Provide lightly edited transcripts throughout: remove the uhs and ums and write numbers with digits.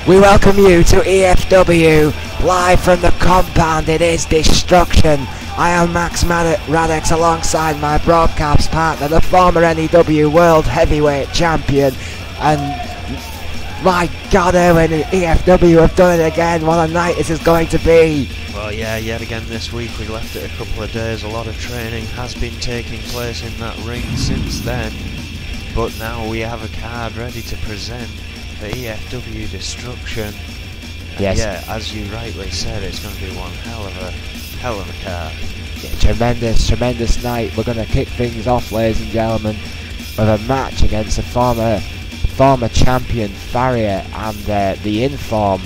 We welcome you to E.F.W, live from the compound. It is Destruction. I am Max Radix alongside my broadcast partner, the former NEW World Heavyweight Champion. And my God, Erwin, E.F.W have done it again. What a night this is going to be. Well, yeah, yet again this week. We left it a couple of days. A lot of training has been taking place in that ring since then. But now we have a card ready to present. The E.F.W Destruction. Yes. Yeah, as you rightly said, it's going to be one hell of a card. Yeah, tremendous night. We're going to kick things off, ladies and gentlemen, with a match against a former champion Farrier and the in-form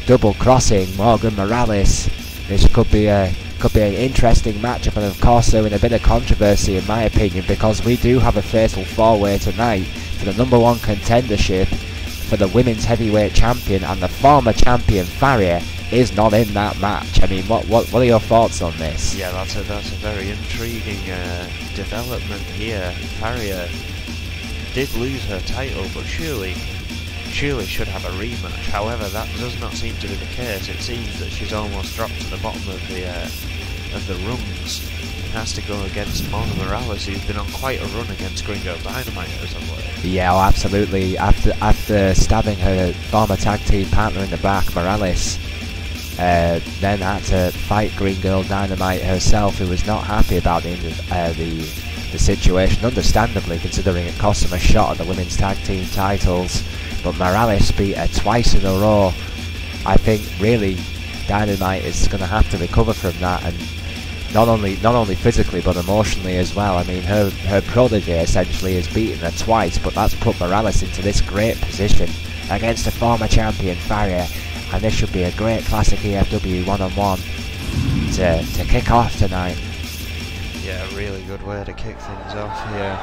double-crossing Morgan Morales. This could be an interesting matchup, and of course there in a bit of controversy in my opinion, because we do have a fatal four-way tonight for the #1 contendership for the women's heavyweight champion, and the former champion Farrier is not in that match. I mean, what are your thoughts on this? Yeah, that's a very intriguing development here. Farrier did lose her title, but surely should have a rematch. However, that does not seem to be the case. It seems that she's almost dropped to the bottom of the rungs. Has to go against Morgan Morales, who's been on quite a run against Gringo Dynamite as of late. Yeah, oh, absolutely. After stabbing her former tag team partner in the back, Morales then had to fight Green Girl Dynamite herself, who was not happy about the situation, understandably, considering it cost him a shot at the women's tag team titles. But Morales beat her twice in a row. I think really Dynamite is going to have to recover from that, and not only physically but emotionally as well. I mean, her protege essentially has beaten her twice, but that's put Morales into this great position against a former champion Farrier, and this should be a great classic E.F.W one-on-one to kick off tonight. Yeah, a really good way to kick things off here.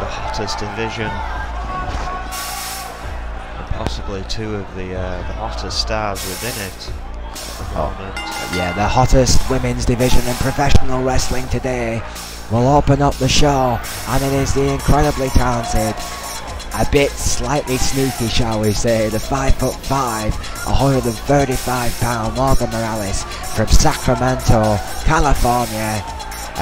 The hottest division, and possibly two of the hottest stars within it. Yeah, the hottest women's division in professional wrestling today will open up the show, and it is the incredibly talented, a bit slightly sneaky, shall we say, the 5'5", 135-pound Morgan Morales from Sacramento, California.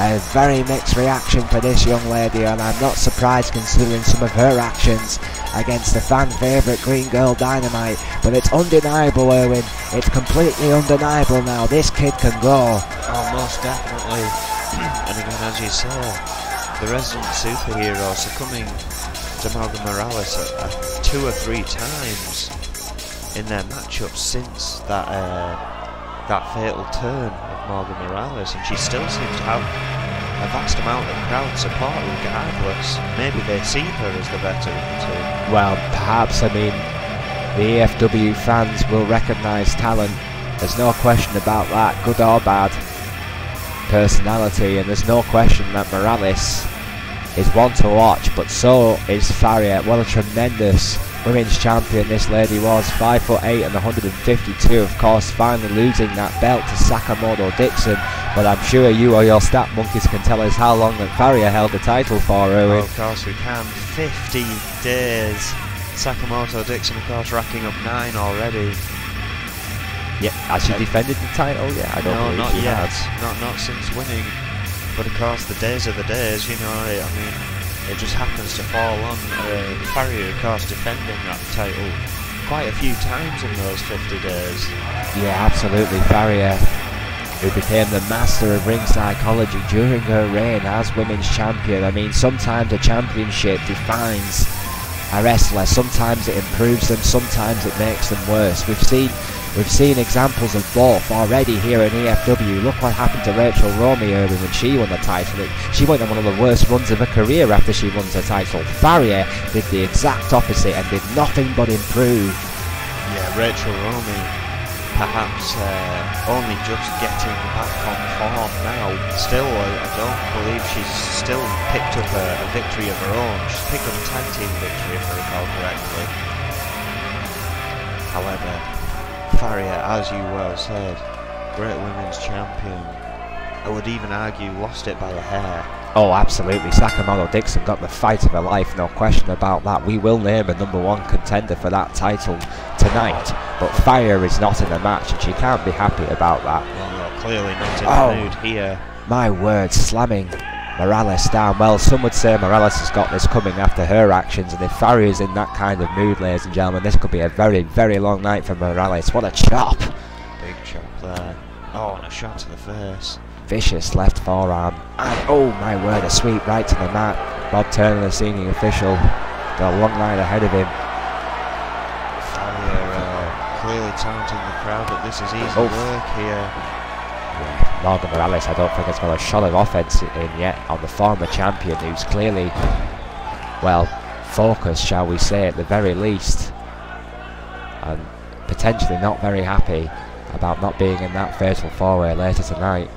A very mixed reaction for this young lady, and I'm not surprised considering some of her actions against the fan favourite Green Girl Dynamite. But it's undeniable, Erwin. It's completely undeniable now. This kid can go. Oh, most definitely. And again, as you say, the resident superhero succumbing to Morgan Morales 2 or 3 times in their matchups since that fatal turn of Morgan Morales, and she still seems to have a vast amount of crowd support regardless. Maybe they see her as the better of the two. Well, perhaps. I mean, the E.F.W fans will recognise talent. There's no question about that, good or bad personality, and there's no question that Morales is one to watch, but so is Farrier. What a tremendous women's champion this lady was, 5'8" and 152, of course, finally losing that belt to Sakamoto Dixon. But I'm sure you or your stat monkeys can tell us how long that Farrier held the title for, Erwin. Oh, of course we can. 50 days. Sakamoto Dixon, of course, racking up 9 already. Yeah, has she defended the title? Yeah, I don't know. No, not yet. Not since winning. But of course, the days are the days, you know. I mean, it just happens to fall on Farrier, of course, defending that title quite a few times in those 50 days. Yeah, absolutely. Farrier, who became the master of ring psychology during her reign as women's champion. I mean, sometimes a championship defines a wrestler, sometimes it improves them, sometimes it makes them worse. We've seen We've seen examples of both already here in E.F.W. Look what happened to Rachel Romey Irwin when she won the title. She went on one of the worst runs of her career after she won the title. Farrier did the exact opposite and did nothing but improve. Yeah, Rachel Romey perhaps only just getting back on form now. Still, I don't believe she's still picked up a victory of her own. She's picked up a tag team victory, if I recall correctly. However, Farrier, as you well said, great women's champion. I would even argue lost it by a hair. Oh, absolutely. Sakamoto Dixon got the fight of her life, no question about that. We will name a #1 contender for that title tonight, but Farrier is not in the match and she can't be happy about that. Well, no, clearly not in the mood here. My word, slamming Morales down. Well, some would say Morales has got this coming after her actions, and if Farrier's in that kind of mood, ladies and gentlemen, this could be a very, very long night for Morales. What a chop! Big chop there. Oh, and a shot to the face. Vicious left forearm, and oh my word, a sweep right to the mat. Bob Turner, the senior official, got a long line ahead of him. Farrier clearly taunting the crowd that this is easy work here. Yeah, Morgan Morales, I don't think has got a shot of offense in yet on the former champion, who's clearly, well, focused, shall we say, at the very least, and potentially not very happy about not being in that fatal four-way later tonight.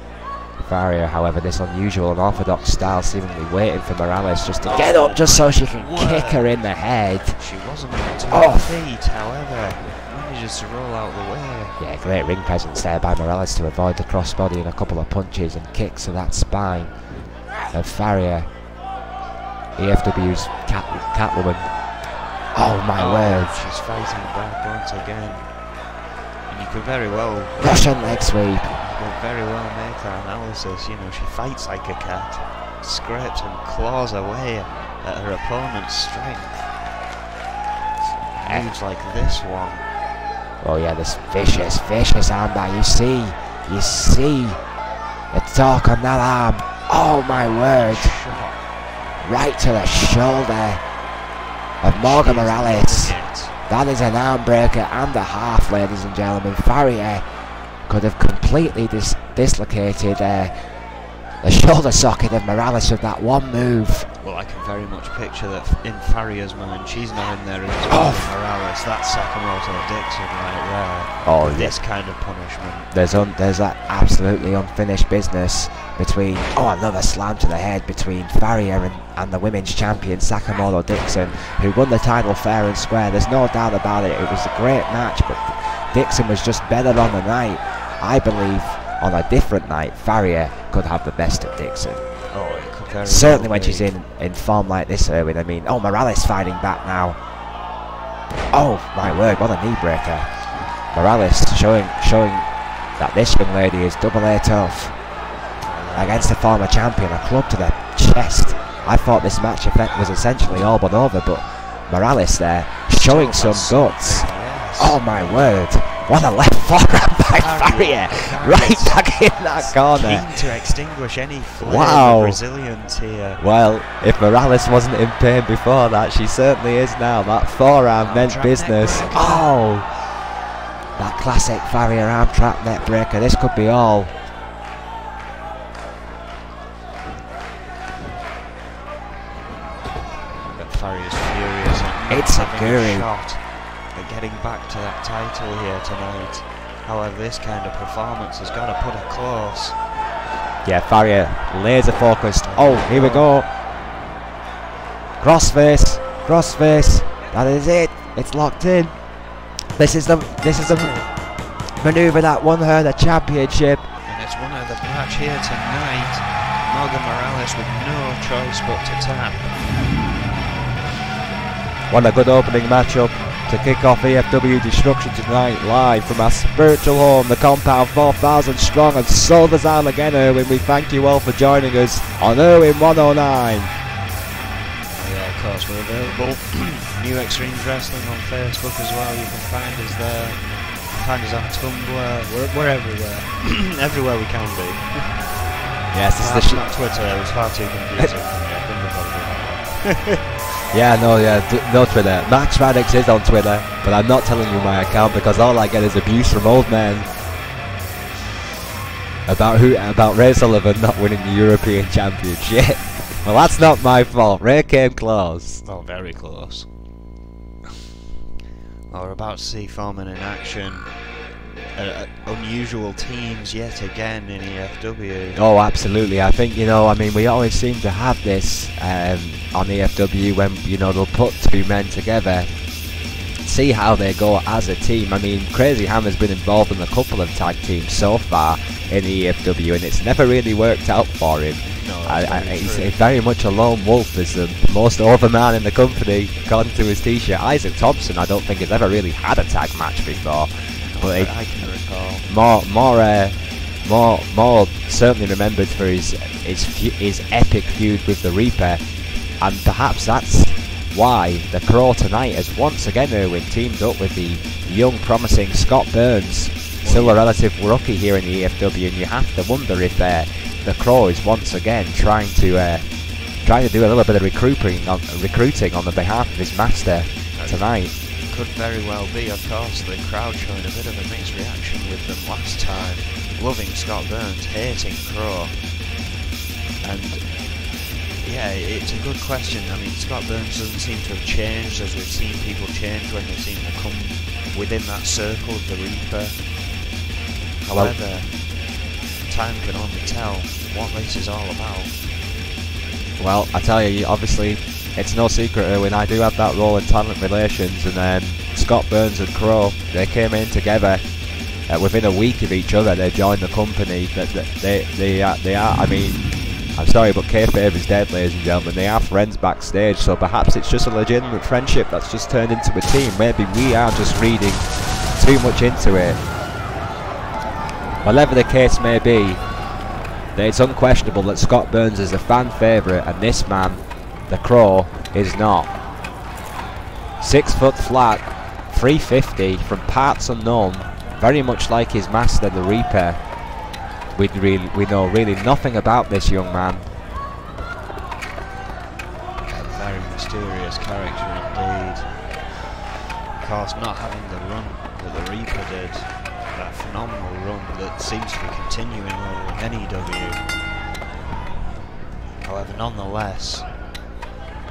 Farrier, however, this unusual and orthodox style, seemingly waiting for Morales just to get up just so she can kick her in the head. She wasn't on her feet, however, manages to roll out the way. Yeah, great ring presence there by Morales to avoid the crossbody and a couple of punches and kicks to that spine of Farrier, E.F.W's Catwoman. Oh my word. She's fighting back once again. And you could very well... Russian leg sweep. You could very well make that analysis. You know, she fights like a cat. Scrapes and claws away at her opponent's strength. Moves like this one. Oh yeah, this vicious armbar. You see the torque on that arm. Oh my word. Right to the shoulder of Morgan Morales. That is an arm breaker and a half, ladies and gentlemen. Farrier could have completely dislocated the shoulder socket of Morales with that one move. Well, I can very much picture that in Farrier's mind. She's not in there as Morales. That's Sakamoto Dixon right there. Oh, this kind of punishment. There's that absolutely unfinished business between, another slam to the head between Farrier and the women's champion Sakamoto Dixon, who won the title fair and square. There's no doubt about it. It was a great match, but Dixon was just better on the night. I believe on a different night, Farrier could have the best of Dixon. Oh, it could very certainly well when she's in form like this, Irwin. I mean, Morales fighting back now. Oh my word, what a knee breaker. Morales showing that this young lady is double A tough. Against the former champion, a club to the chest. I thought this match was essentially all but over, but Morales there showing some guts. Yes. Oh my word, what a left forearm by Farrier, right back in that corner. Keen to extinguish any flare of resilience here. Well, if Morales wasn't in pain before that, she certainly is now. That forearm meant business. Oh, that classic Farrier arm trap neck breaker. This could be all. Farrier's furious. It's a guru. Shot at getting back to that title here tonight. However, this kind of performance has got to put her close. Yeah, Farrier laser focused. Oh, here we go. Crossface. That is it. It's locked in. This is the maneuver that won her the championship. And it's won her the match here tonight. Morgan Morales with no choice but to tap. What a good opening matchup to kick off E.F.W Destruction tonight, live from our spiritual home, the compound, 4,000 strong, and so does Al again, Irwin. We thank you all for joining us on Irwin 109. Yeah, of course, we're available. New Extremes Wrestling on Facebook as well. You can find us there. You can find us on Tumblr. We're everywhere. Everywhere we can be. Yes, this is not Twitter. It was far too confusing for me. I couldn't have Yeah, no, no Twitter. Max Radix is on Twitter, but I'm not telling you my account because all I get is abuse from old men about Ray Sullivan not winning the European Championship. Well, that's not my fault. Ray came close. Oh, very close. Well, we're about to see Foreman in action. Unusual teams yet again in E.F.W. Oh, absolutely. I think, you know, I mean, we always seem to have this on E.F.W. when, you know, they'll put two men together, see how they go as a team. I mean, Crazy Hammer's been involved in a couple of tag teams so far in E.F.W. and it's never really worked out for him. No, he's very much a lone wolf, is the most over man in the company, according to his t-shirt. Isaac Thompson, I don't think has ever really had a tag match before. But I can recall. More certainly remembered for his epic feud with the Reaper, and perhaps that's why the Crow tonight has once again, Erwin, teamed up with the young, promising Scott Burns, still a relative rookie here in the EFW, and you have to wonder if the Crow is once again trying to do a little bit of recruiting on the behalf of his master tonight. Could very well be, of course. The crowd showing a bit of a mixed reaction with them last time. Loving Scott Burns, hating Crow. And yeah, it's a good question. I mean, Scott Burns doesn't seem to have changed as we've seen people change when they seem to come within that circle of the Reaper. However, time can only tell what this is all about. Well, I tell you, obviously, it's no secret, Erwin, I do have that role in talent relations, and Scott Burns and Crow, they came in together within a week of each other. They joined the company. They are. I mean, I'm sorry, but kayfabe is dead, ladies and gentlemen. They are friends backstage, so perhaps it's just a legitimate friendship that's just turned into a team. Maybe we are just reading too much into it. Whatever the case may be, it's unquestionable that Scott Burns is a fan favourite, and this man, the Crow, is not. 6 foot flat, 350 from parts unknown, very much like his master, the Reaper. We know really nothing about this young man. A very mysterious character indeed. Of course, not having the run that the Reaper did, that phenomenal run that seems to be continuing over in NEW. However, nonetheless,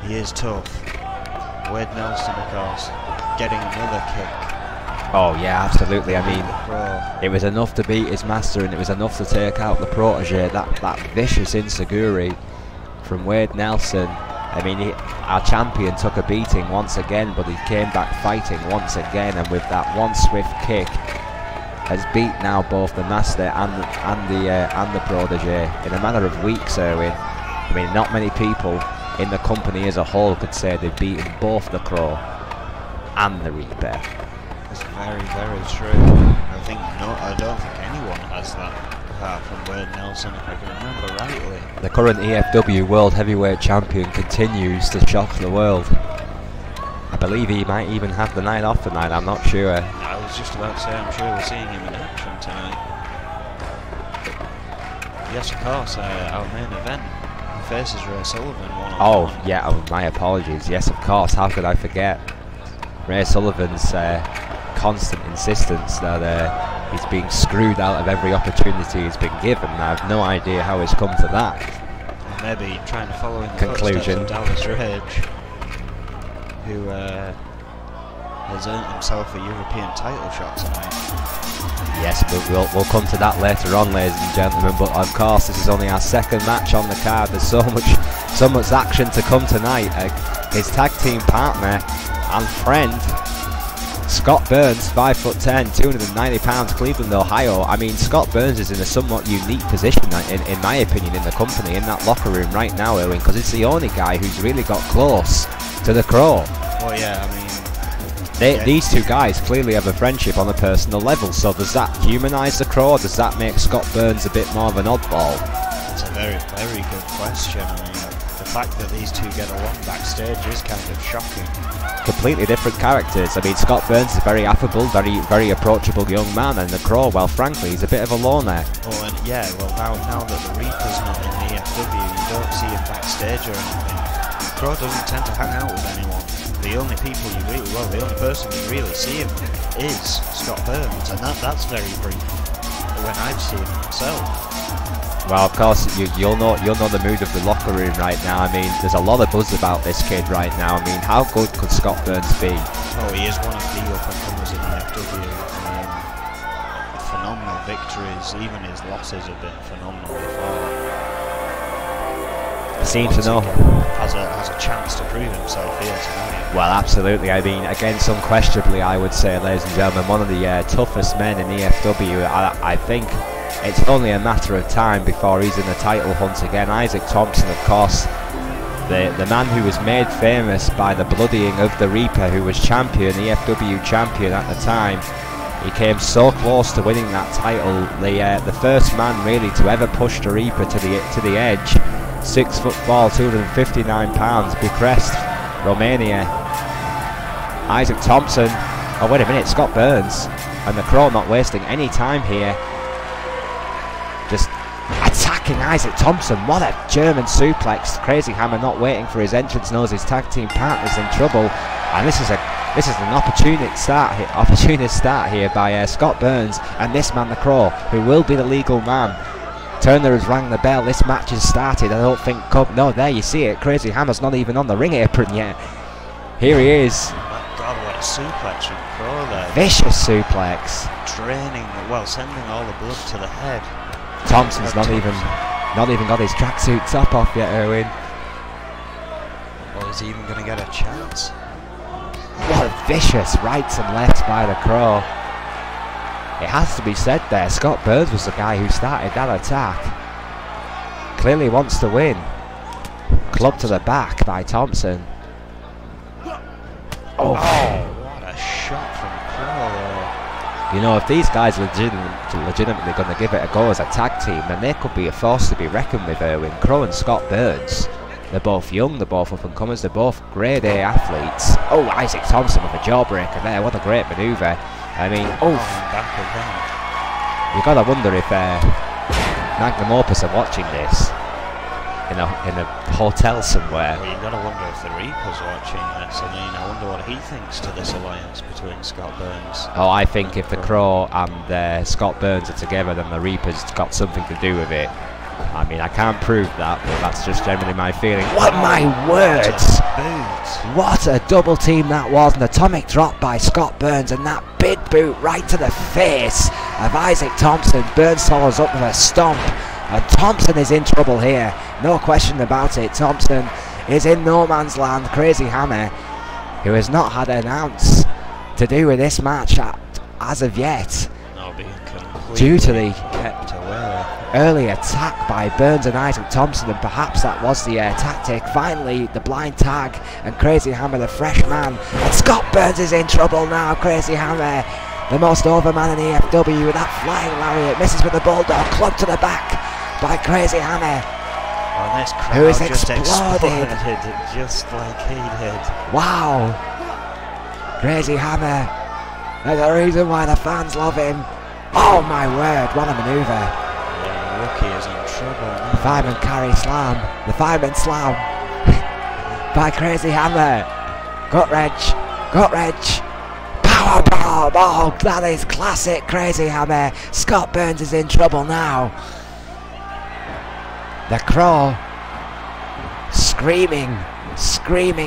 he is tough. Wade Nelson, of course, getting another kick. Oh yeah, absolutely. I mean, it was enough to beat his master, and it was enough to take out the protege. That vicious insecurity from Wade Nelson. I mean, our champion took a beating once again, but he came back fighting once again, and with that one swift kick, has beat now both the master and the protege in a matter of weeks, Erwin. I mean, not many people in the company as a whole could say they've beaten both the Crow and the Reaper. That's very, very true. I don't think anyone has that apart from Wade Nelson, if I can remember rightly. The current EFW World Heavyweight Champion continues to shock the world. I believe he might even have the night off tonight, I'm not sure. I was just about to say, I'm sure we're seeing him in action tonight. Yes, of course, our main event faces Ray Sullivan one-on-one. Oh, yeah, my apologies. Yes, of course, how could I forget? Ray Sullivan's constant insistence that he's being screwed out of every opportunity he's been given. I have no idea how it's come to that. Maybe trying to follow in the conclusion footsteps of Dallas Rage, who has earned himself a European title shot tonight. Yes, but we'll come to that later on, ladies and gentlemen. But of course, this is only our second match on the card. There's so much action to come tonight. His tag team partner and friend, Scott Burns, 5'10", 290 pounds, Cleveland, Ohio. I mean, Scott Burns is in a somewhat unique position, in my opinion, in the company, in that locker room right now, Erwin, because it's the only guy who's really got close to the Crow. Well, yeah, I mean, these two guys clearly have a friendship on a personal level, so does that humanise the Crow, or does that make Scott Burns a bit more of an oddball? It's a very, very good question. I mean, the fact that these two get along backstage is kind of shocking. Completely different characters. I mean, Scott Burns is a very affable, very approachable young man, and the Crow, well, frankly, he's a bit of a loner. Oh, and yeah, well, now that the Reaper's not in the E.F.W, you don't see him backstage or anything. Crow doesn't tend to hang out with anyone. The only people you really, well, the only person you really see him is Scott Burns, and that's very brief when I've seen him myself. Well, of course, you'll know the mood of the locker room right now. I mean, there's a lot of buzz about this kid right now. I mean, how good could Scott Burns be? Oh, he is one of the up-and-comers in E.F.W. I mean, phenomenal victories. Even his losses have been phenomenal before. Seems to know. Has a chance to prove himself here tonight. Well, absolutely. I mean, against unquestionably, I would say, ladies and gentlemen, one of the toughest men in E.F.W. I think it's only a matter of time before he's in the title hunt again. Isaac Thompson, of course, the man who was made famous by the bloodying of the Reaper, who was champion, E.F.W. champion at the time. He came so close to winning that title. The first man really to ever push the Reaper to the edge. 6'4", 259 pounds, Bucharest, Romania. Isaac Thompson. Oh, wait a minute, Scott Burns. And the Crow not wasting any time here. Just attacking Isaac Thompson. What a German suplex. Crazy Hammer not waiting for his entrance, knows his tag team partner's in trouble. And this is an opportunist start here by Scott Burns and this man, the Crow, who will be the legal man. Turner has rang the bell. This match has started. I don't think... No, there you see it. Crazy Hammer's not even on the ring apron yet. Here he is. Oh my God, what a suplex from Crow there. Vicious suplex. Draining, well, sending all the blood to the head. Thompson's not even got his tracksuit top off yet, Erwin. Well, is he even going to get a chance? What a vicious rights and lefts by the Crow. It has to be said there, Scott Burns was the guy who started that attack. Clearly wants to win. Club to the back by Thompson. Oh, what a shot from Crow there. You know, if these guys are legitimately going to give it a go as a tag team, then they could be a force to be reckoned with, Erwin. Crow and Scott Burns. They're both young, they're both up-and-comers, they're both grade A athletes. Oh, Isaac Thompson with a jawbreaker there, what a great manoeuvre. I mean, back again. You gotta wonder if Magnum Opus are watching this in a hotel somewhere. Well, you gotta wonder if the Reaper's watching this. I mean, I wonder what he thinks to this alliance between Scott Burns. Oh, I think if the Crow and Scott Burns are together, then the Reaper's got something to do with it. I mean, I can't prove that, but that's just generally my feeling. What my words! What a double team that was. An atomic drop by Scott Burns and that big boot right to the face of Isaac Thompson. Burns follows up with a stomp. And Thompson is in trouble here. No question about it. Thompson is in no man's land. Crazy Hammer, who has not had an ounce to do with this match as of yet. Due to the early attack by Burns and Isaac Thompson, and perhaps that was the tactic. Finally, the blind tag, and Crazy Hammer, the fresh man. And Scott Burns is in trouble now. Crazy Hammer, the most over man in E.F.W. with that flying lariat, misses with the bulldog, club to the back by Crazy Hammer. Oh, this crowd who is just exploded just like he did. Wow. Crazy Hammer, there's a reason why the fans love him. Oh my word, what a manoeuvre. Yeah, Rookie is in trouble now. The fireman carry slam. The fireman slam by Crazy Hammer. Gut wrench. Power bomb. Oh, that is classic Crazy Hammer. Scott Burns is in trouble now. The Crow screaming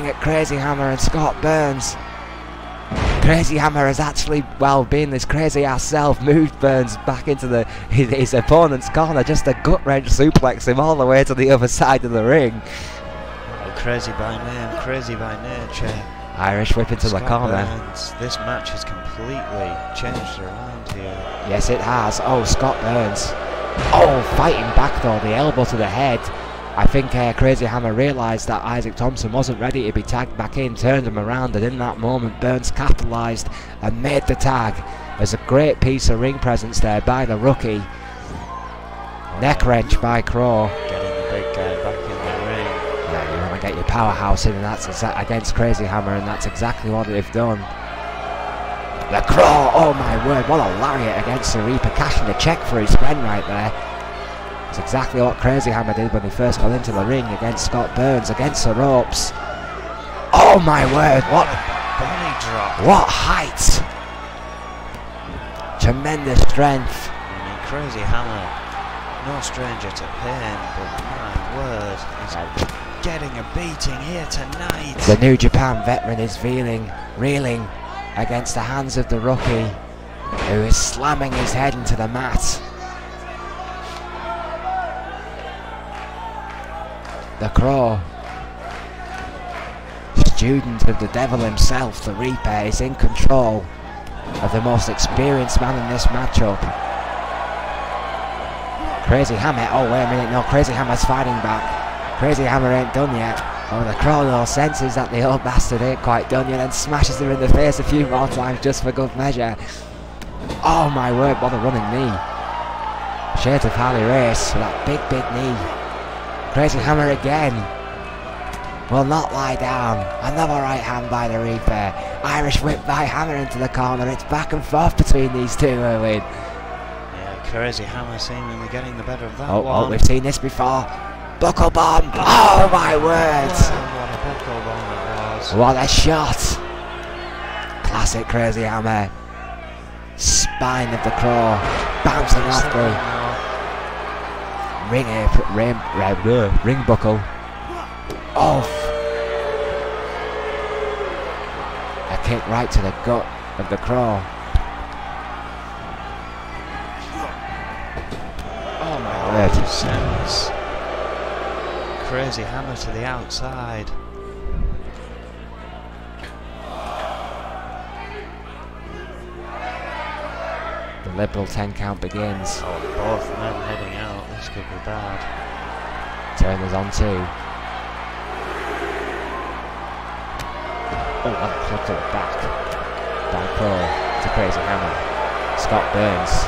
at Crazy Hammer and Scott Burns. Crazy Hammer has actually, well, being this crazy ass self, moved Burns back into his opponent's corner, just a gut wrench suplex him all the way to the other side of the ring. Oh, crazy by name, crazy by nature. Irish whip into the corner. Burns, this match has completely changed around here. Yes, it has. Oh, Scott Burns. Oh, fighting back though, the elbow to the head. I think Crazy Hammer realised that Isaac Thompson wasn't ready to be tagged back in, turned him around, and in that moment Burns capitalised and made the tag. There's a great piece of ring presence there by the Rookie. Neck wrench by Crow. Getting the big guy back in the ring. Yeah, you want to get your powerhouse in, and that's against Crazy Hammer, and that's exactly what they've done. The Crow, oh my word, what a lariat against the Reaper, cashing a cheque for his friend right there. It's exactly what Crazy Hammer did when he first got into the ring against Scott Burns, against the ropes. Oh my word, what body drop. what height! Tremendous strength. I mean, Crazy Hammer, no stranger to pain, but my word, he's getting a beating here tonight. The New Japan veteran is reeling against the hands of the rookie, who is slamming his head into the mat. The Crow, student of the devil himself, the Reaper, is in control of the most experienced man in this matchup. Crazy Hammer, oh wait a minute, no, Crazy Hammer's fighting back. Crazy Hammer ain't done yet. Oh, the Crow though senses that the old bastard ain't quite done yet and smashes him in the face a few more times just for good measure. Oh my word, what a running knee. Shades of Harley Race with that big knee. Crazy Hammer again. Will not lie down. Another right hand by the Reaper. Irish whip by Hammer into the corner. It's back and forth between these two, Erwin. Yeah, Crazy Hammer seemingly getting the better of that one. Oh, we've seen this before. Buckle bomb. Oh my word. What a buckle bomb it was. What a shot. Classic Crazy Hammer. Spine of the Crow. Bouncing off the ring buckle. Off. A kick right to the gut of the Crow. Oh my word. Sends Crazy Hammer to the outside. The liberal 10 count begins. Oh, both men heading out. This could be bad. Turner's on two. Oh, what a club to the back by Crow to Crazy Hammer. Scott Burns,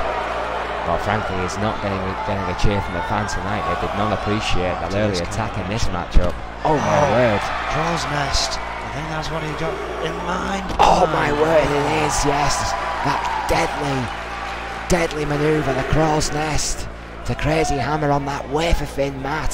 well, frankly, is not getting a cheer from the fans tonight. They did not appreciate that early attack in this matchup. Oh my word! Crow's Nest. I think that's what he got in mind. Oh my word! It is, yes. That deadly manoeuvre, the Crow's Nest to Crazy Hammer on that wafer thin mat.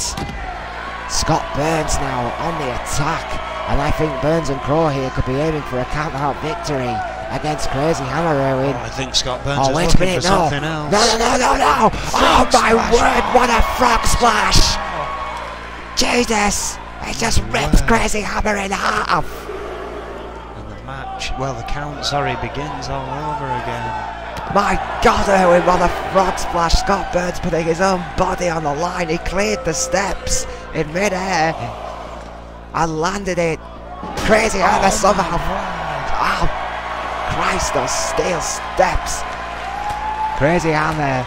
Scott Burns now on the attack. And I think Burns and Crow here could be aiming for a count-out victory against Crazy Hammer, Erwin. Oh, I think Scott Burns is wait a looking minute, for something else. No! Oh my word, what a frog splash! Jesus! It just rips Crazy Hammer in half! And the match, well, the count, begins all over again. My God, Erwin, what a frog splash! Scott Burns putting his own body on the line. He cleared the steps in mid-air and landed it. Crazy Hammer somehow. Oh, Christ, those steel steps. Crazy Hammer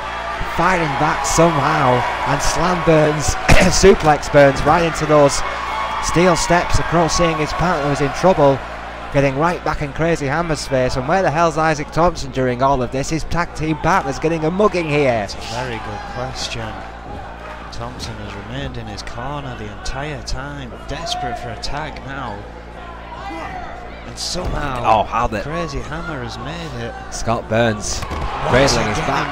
fighting back somehow and slam Burns, suplex Burns right into those steel steps. The Crow seeing his partner was in trouble, getting right back in Crazy Hammer's face. And where the hell's Isaac Thompson during all of this? His tag team partner's getting a mugging here. It's a very good question. Thompson has remained in his corner the entire time, desperate for a tag now. And somehow, Crazy Hammer has made it. Scott Burns cradling his back.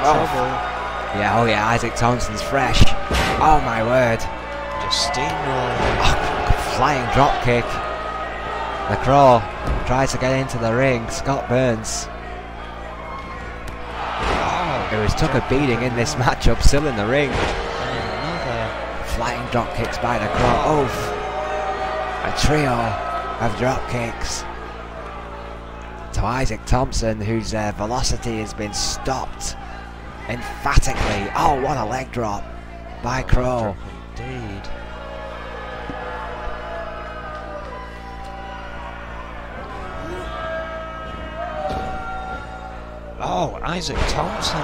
Yeah, oh yeah, Isaac Thompson's fresh. Oh my word. Just steamrolling. Flying drop kick. The Crow tries to get into the ring. Scott Burns, who has took a beating in this matchup, still in the ring. Flying drop kicks by the Crow. Oof. A trio of drop kicks to Isaac Thompson, whose velocity has been stopped emphatically. Oh, what a leg drop by Crow. Indeed. Oh, Isaac Thompson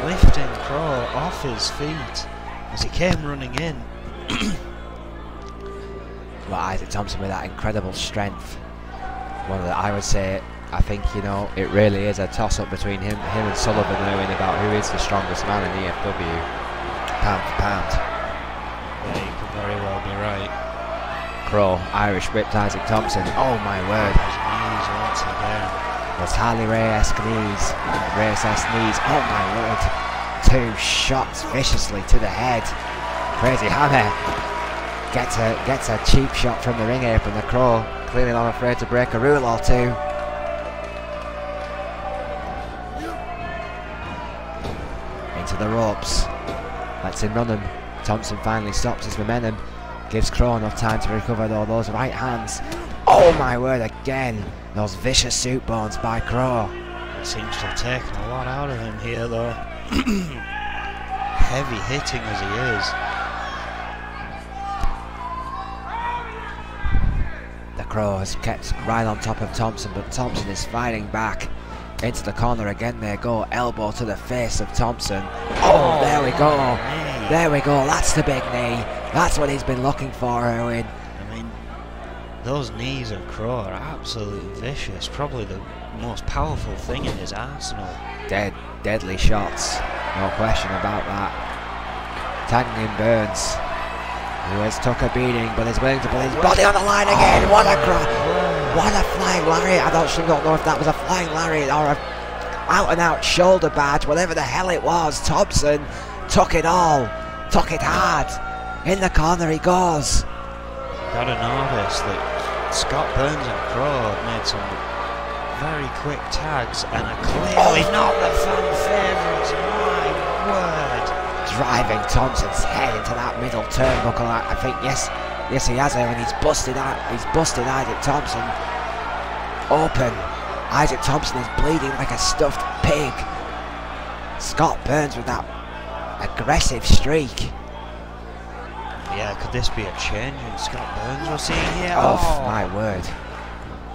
lifting Crow off his feet as he came running in. Well, Isaac Thompson with that incredible strength. One of the, I would say, I think, you know, it really is a toss-up between him and Sullivan Owen about who is the strongest man in E.F.W. pound for pound. Yeah, you could very well be right. Crow Irish whipped Isaac Thompson. Oh my word! His knees once again. Those Harley Race-esque knees. Race-esque knees. Oh my word! 2 shots viciously to the head. Crazy Hammer Gets a cheap shot from the ring apron. The Crow clearly not afraid to break a rule or two. Into the ropes. Lets him run him. Thompson finally stops his momentum. Gives Crow enough time to recover though. Those right hands. Oh my word again. Those vicious soup bones by Crow. It seems to have taken a lot out of him here though. Heavy hitting as he is. The Crow has kept right on top of Thompson, but Thompson is fighting back. Into the corner again they go. Elbow to the face of Thompson. Oh, there we go. There we go. That's the big knee. That's what he's been looking for, Erwin. I mean, those knees of Crow are absolutely vicious. Probably the most powerful thing in his arsenal. Deadly shots. No question about that. Tagging in Burns, who has took a beating but is willing to put his body on the line again. What a flying lariat. I don't know if that was a flying lariat or a out and out shoulder badge, whatever the hell it was. Thompson took it all, took it hard. In the corner he goes. Gotta notice that Scott Burns and Crow have made some very quick tags and are clearly not the fan favourites. My word. Driving Thompson's head into that middle turnbuckle. I think yes he has there, and he's busted Isaac Thompson open. Isaac Thompson is bleeding like a stuffed pig. Scott Burns with that aggressive streak. Yeah, could this be a change in Scott Burns we're seeing here? Oh my word.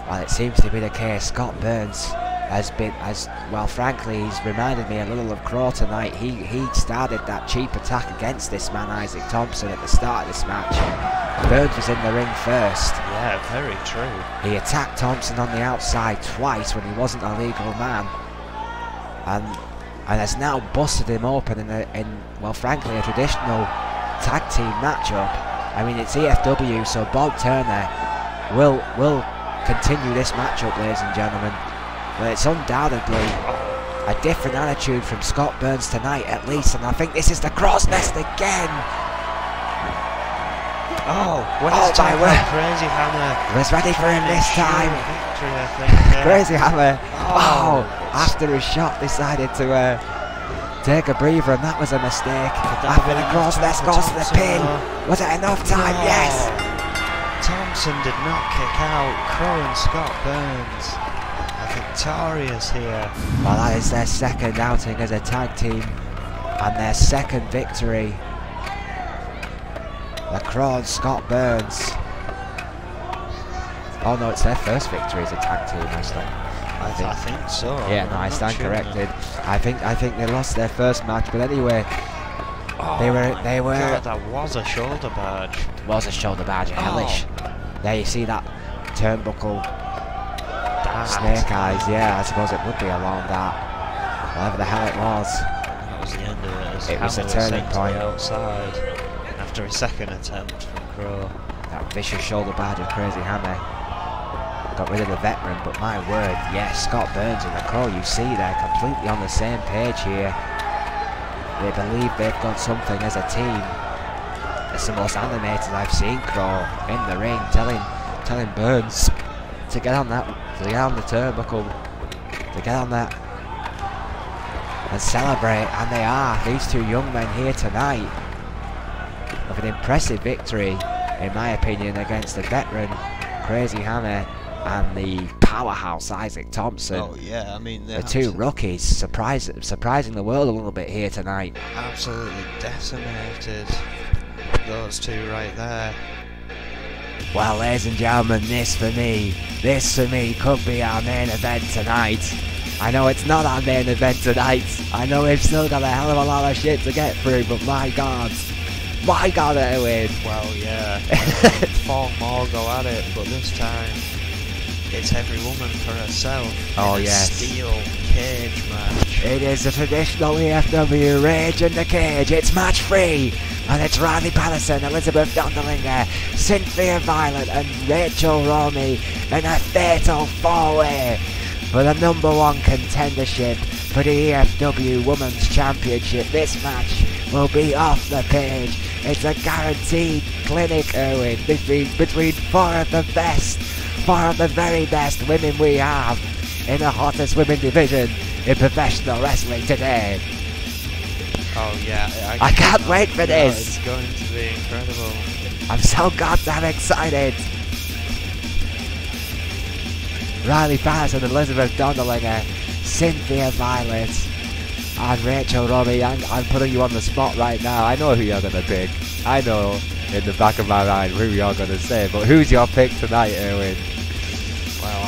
Well, it seems to be the case. Scott Burns has well, frankly, he's reminded me a little of Crow tonight. He started that cheap attack against this man, Isaac Thompson, at the start of this match. Burns was in the ring first. Yeah, very true. He attacked Thompson on the outside twice when he wasn't a legal man, and has now busted him open in well, frankly, a traditional tag team matchup. I mean, it's E.F.W, so Bob Turner will continue this matchup, ladies and gentlemen. But it's undoubtedly a different attitude from Scott Burns tonight, at least, and I think this is the cross nest again. Oh, my word. Crazy Hammer was ready for him this time. Victory, I think, Crazy Hammer. Oh, after his shot decided to take a breather, and that was a mistake. After the cross nest goes to the pin. Was it enough time? No. Yes. Thompson did not kick out. Crow and Scott Burns are victorious here. Well, that is their second outing as a tag team and their second victory. The Crow and Scott Burns. Oh no, it's their first victory as a tag team, actually. I think so. Yeah, no, I stand corrected. I think they lost their first match, but anyway, they were. God, that was a shoulder badge. Was a shoulder badge, hellish. There you see that turnbuckle. Snake eyes, yeah, I suppose it would be along that. Whatever the hell it was. That was the end of it. It was a turning point. Outside after a second attempt from Crow. That vicious shoulder badge of Crazy Hammer. Got rid of the veteran, but my word, yes, Scott Burns and the Crow, you see they're completely on the same page here. They believe they've got something as a team. It's the most animated I've seen Crow in the ring, telling Burns to get on that, to get on the turnbuckle, to get on that and celebrate, and they are. These two young men here tonight with an impressive victory, in my opinion, against the veteran Crazy Hammer and the powerhouse Isaac Thompson. Oh yeah, I mean the two rookies surprising the world a little bit here tonight. Absolutely decimated those two right there. Well, ladies and gentlemen, this for me could be our main event tonight. I know it's not our main event tonight. I know we've still got a hell of a lot of shit to get through, but my God, Erwin. Well, yeah. 4 more go at it, but this time it's every woman for herself. Oh yes. Steel cage match. It is a traditional E.F.W. Rage in the Cage. It's match 3, and it's Riley Patterson, Elizabeth Donderlinger, Cynthia Violet, and Rachel Romy in a fatal 4-way for the #1 contendership for the E.F.W. Women's Championship. This match will be off the page. It's a guaranteed clinic, Erwin. This means between 4 of the best, 4 of the very best women we have in the hottest women division in professional wrestling today. Oh yeah, I can't wait for this. It's going to be incredible. I'm so goddamn excited. Riley Patterson, Elizabeth Dondelinger, Cynthia Violet, and Rachel Romy. I'm putting you on the spot right now. I know who you're going to pick. I know in the back of my mind who you're going to say, but who's your pick tonight, Erwin? Well,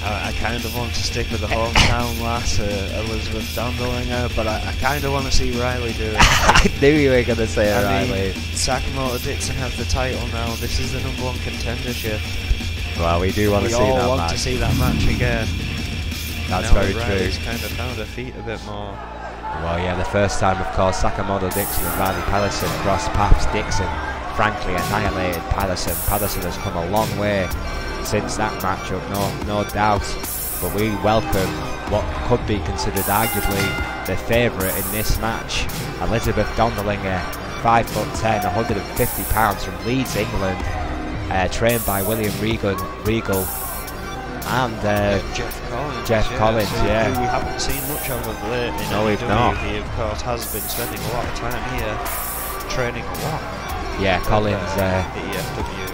I kind of want to stick with the hometown lass, Elizabeth Dondelinger, but I kind of want to see Riley do it. I knew you were going to say Riley. Mean, Sakamoto Dixon has the title now. This is the #1 contendership. Well, we do want to see that match. We all want to see that match again. That's now very that true. Riley's kind of found her feet a bit more. Well, yeah, the first time, of course, Sakamoto Dixon and Riley Patterson crossed paths. Dixon frankly annihilated Patterson. Patterson has come a long way since that matchup, no doubt. But we welcome what could be considered arguably the favourite in this match, Elizabeth Dondelinger, 5'10", 150 pounds, from Leeds, England, trained by William Regal and Jeff Collins. Yeah. We haven't seen much of him lately. No, we've not. He, of course, has been spending a lot of time here, training a lot. Yeah, Collins. The E.F.W.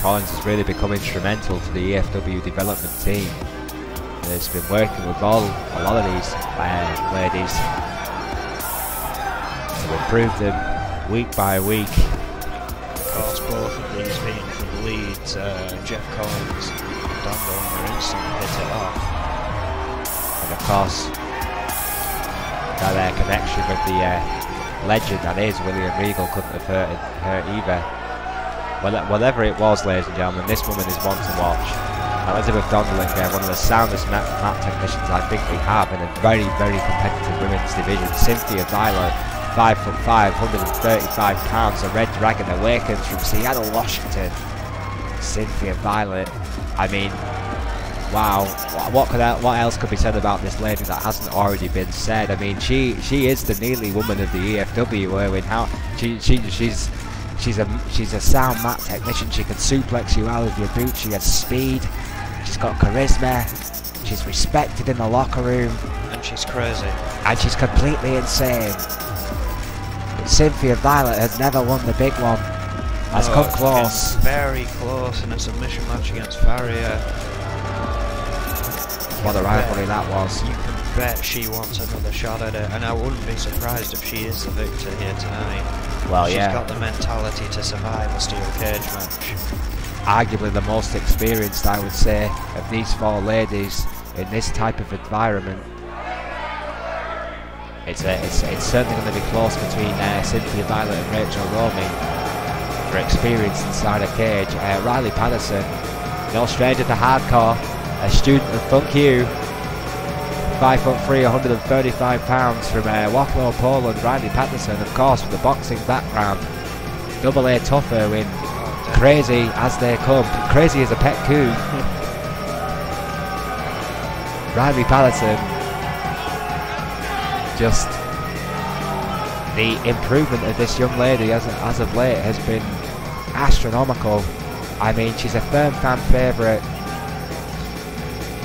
Collins has really become instrumental to the E.F.W. development team. He's been working with a lot of these ladies to improve them week by week. Of course, both of these being from Leeds, Jeff Collins and Dondelinger instantly hit it off. And of course, that connection with the legend that is William Regal couldn't have hurt either. Whatever it was, ladies and gentlemen, this woman is one to watch. Elizabeth Dondelinger, one of the soundest mat technicians I think we have in a very, very competitive women's division. Cynthia Violet, 5'5", 135 pounds, a Red Dragon awakens from Seattle, Washington. Cynthia Violet, I mean, wow, what else could be said about this lady that hasn't already been said? I mean, she is the Neely woman of the E.F.W. Erwin. How she's a sound mat technician. She can suplex you out of your boots. She has speed. She's got charisma. She's respected in the locker room. And she's crazy. And she's completely insane. But Cynthia Violet has never won the big one. Has come close. Very close in a submission match against Faria. What a rivalry that was. You can bet she wants another shot at it, and I wouldn't be surprised if she is the victor here tonight. Well, She's yeah. got the mentality to survive a steel cage match. Arguably the most experienced, I would say, of these 4 ladies in this type of environment. It's certainly going to be close between Cynthia Violet and Rachel Romy for experience inside a cage. Riley Patterson, no stranger to hardcore, a student of Funk U, 5'3", 135 pounds, from Waterloo, Poland. Riley Patterson, of course, with a boxing background. Double A tough, Erwin. Crazy as they come. Crazy as a pet coon. Riley Patterson. Just the improvement of this young lady as of late has been astronomical. I mean, she's a firm fan favourite.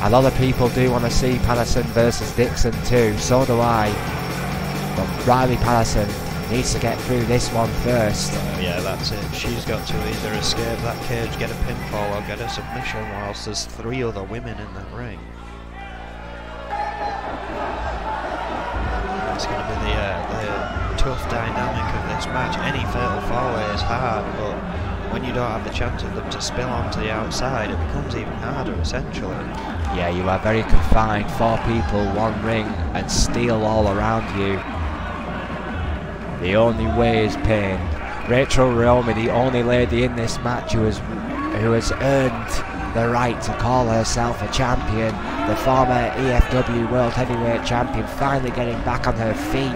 A lot of people do want to see Patterson versus Dixon too, so do I. But Riley Patterson needs to get through this one first. Yeah, that's it. She's got to either escape that cage, get a pinfall, or get a submission, whilst there's 3 other women in that ring. It's going to be the tough dynamic of this match. Any fatal 4-way is hard, but when you don't have the chance of them to spill onto the outside, it becomes even harder, essentially. Yeah, you are very confined. 4 people, 1 ring, and steel all around you. The only way is pain. Rachel Romy, the only lady in this match who has earned the right to call herself a champion. The former E.F.W. World Heavyweight Champion finally getting back on her feet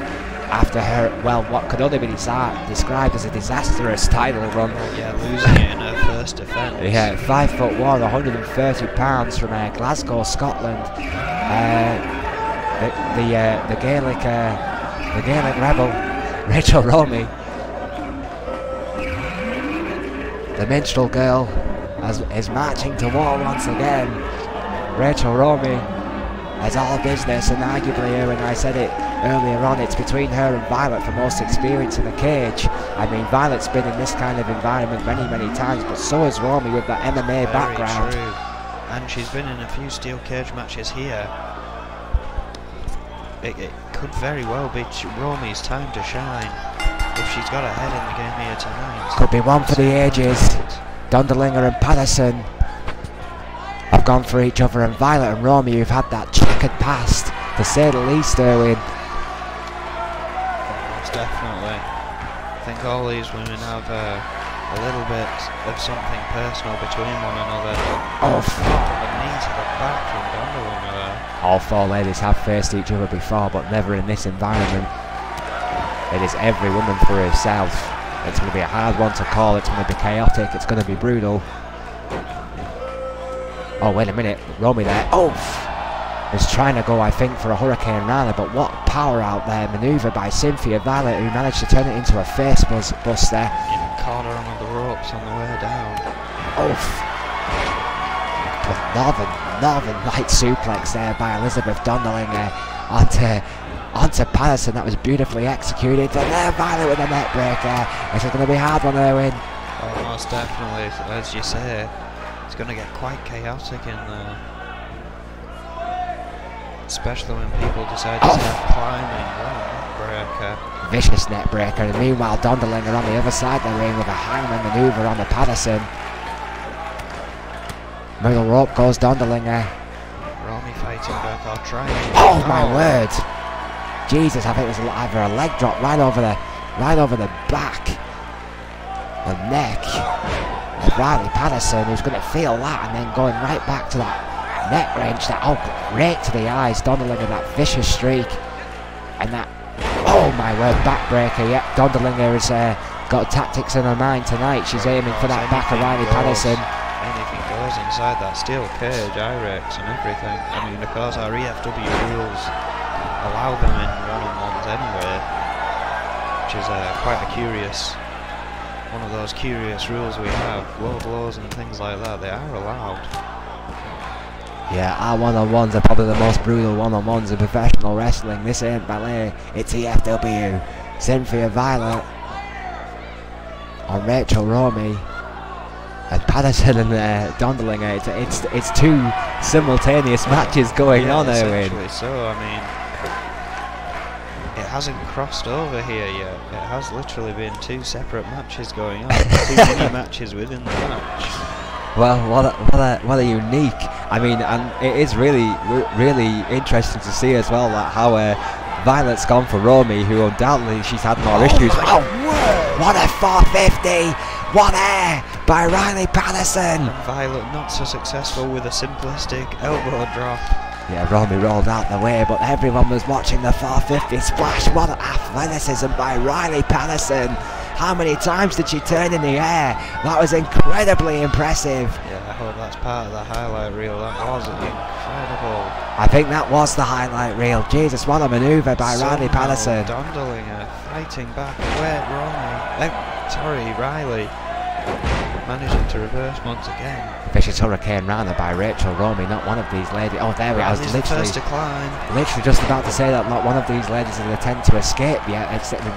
after her, well, what could only be described as a disastrous title run. Yeah, losing it in her first defence. Yeah, 5'1", 130 pounds, from Glasgow, Scotland. The Gaelic rebel, Rachel Romy. The minstrel girl is marching to war once again. Rachel Romy is all business, and arguably, and I said it earlier on, it's between her and Violet for most experience in the cage. I mean, Violet's been in this kind of environment many, many times, but so has Romy with that MMA background. True. And she's been in a few steel cage matches here. It could very well be Romy's time to shine if she's got her head in the game here tonight. Could be one for the ages. Dondelinger and Patterson have gone for each other, and Violet and Romy, who've had that checkered past, to say the least, Erwin. Most definitely. I think all these women have a little bit of something personal between one another. Oh, a knee to the back from Dondelinger there. All four ladies have faced each other before, but never in this environment. It is every woman for herself. It's going to be a hard one to call. It's going to be chaotic. It's going to be brutal. Oh, wait a minute. Romy there. Oh! Is trying to go, I think, for a Hurricane Rana, but what power out there. Manoeuvre by Cynthia Violet, who managed to turn it into a face bust there. Caught her on the ropes on the way down. Oh! Northern light suplex there by Elizabeth Dondelinger onto Patterson. That was beautifully executed. And there, Violet with a net breaker. This is going to be a hard one, Erwin. Oh, most definitely. As you say, it's going to get quite chaotic in there. Especially when people decide to start climbing. Oh, net breaker. Vicious net breaker. And meanwhile, Dondelinger on the other side of the ring with a hangman manoeuvre on the Patterson. Middle rope goes Dondelinger. Romy fighting back or trying. Oh my word! Jesus, I think it was either a leg drop right over the back, the neck of Riley Patterson, who's going to feel that, and then going right back to that neck range. That right to the eyes. Dondelinger, that vicious streak, and that. Oh my word, backbreaker. Yep, Dondelinger has got tactics in her mind tonight. She's aiming for that back of Riley Patterson. Anything goes inside that steel cage, IREX and everything. I mean, of course, our E.F.W rules allow them in one-on-ones anyway, which is quite a curious, one of those curious rules we have. Low blows and things like that, they are allowed. Yeah, our one-on-ones are probably the most brutal one-on-ones in professional wrestling. This ain't ballet, it's E.F.W. Cynthia Violet on Rachel Romy. And Patterson and Dondelinger, it's two simultaneous matches going on, Erwin. So, I mean, it hasn't crossed over here yet. It has literally been two separate matches going on, two mini matches within the match. Well, what a unique. I mean, and it is really interesting to see as well that how Violet's gone for Romy, who undoubtedly she's had more issues. Oh, what a 450! What air by Riley Patterson! And Violet not so successful with a simplistic elbow drop. Yeah, Romy rolled out the way, but everyone was watching the 450 splash. What athleticism by Riley Patterson! How many times did she turn in the air? That was incredibly impressive. Yeah, I hope that's part of the highlight reel. That was incredible. I think that was the highlight reel. Jesus, what a manoeuvre by Riley Patterson. Dondelinger fighting back away at Riley. Managing to reverse once again. Vicious Hurricane Rana by Rachel Romy, not one of these ladies. Oh, there we are. I was literally just about to say that not one of these ladies will attempt to escape yet.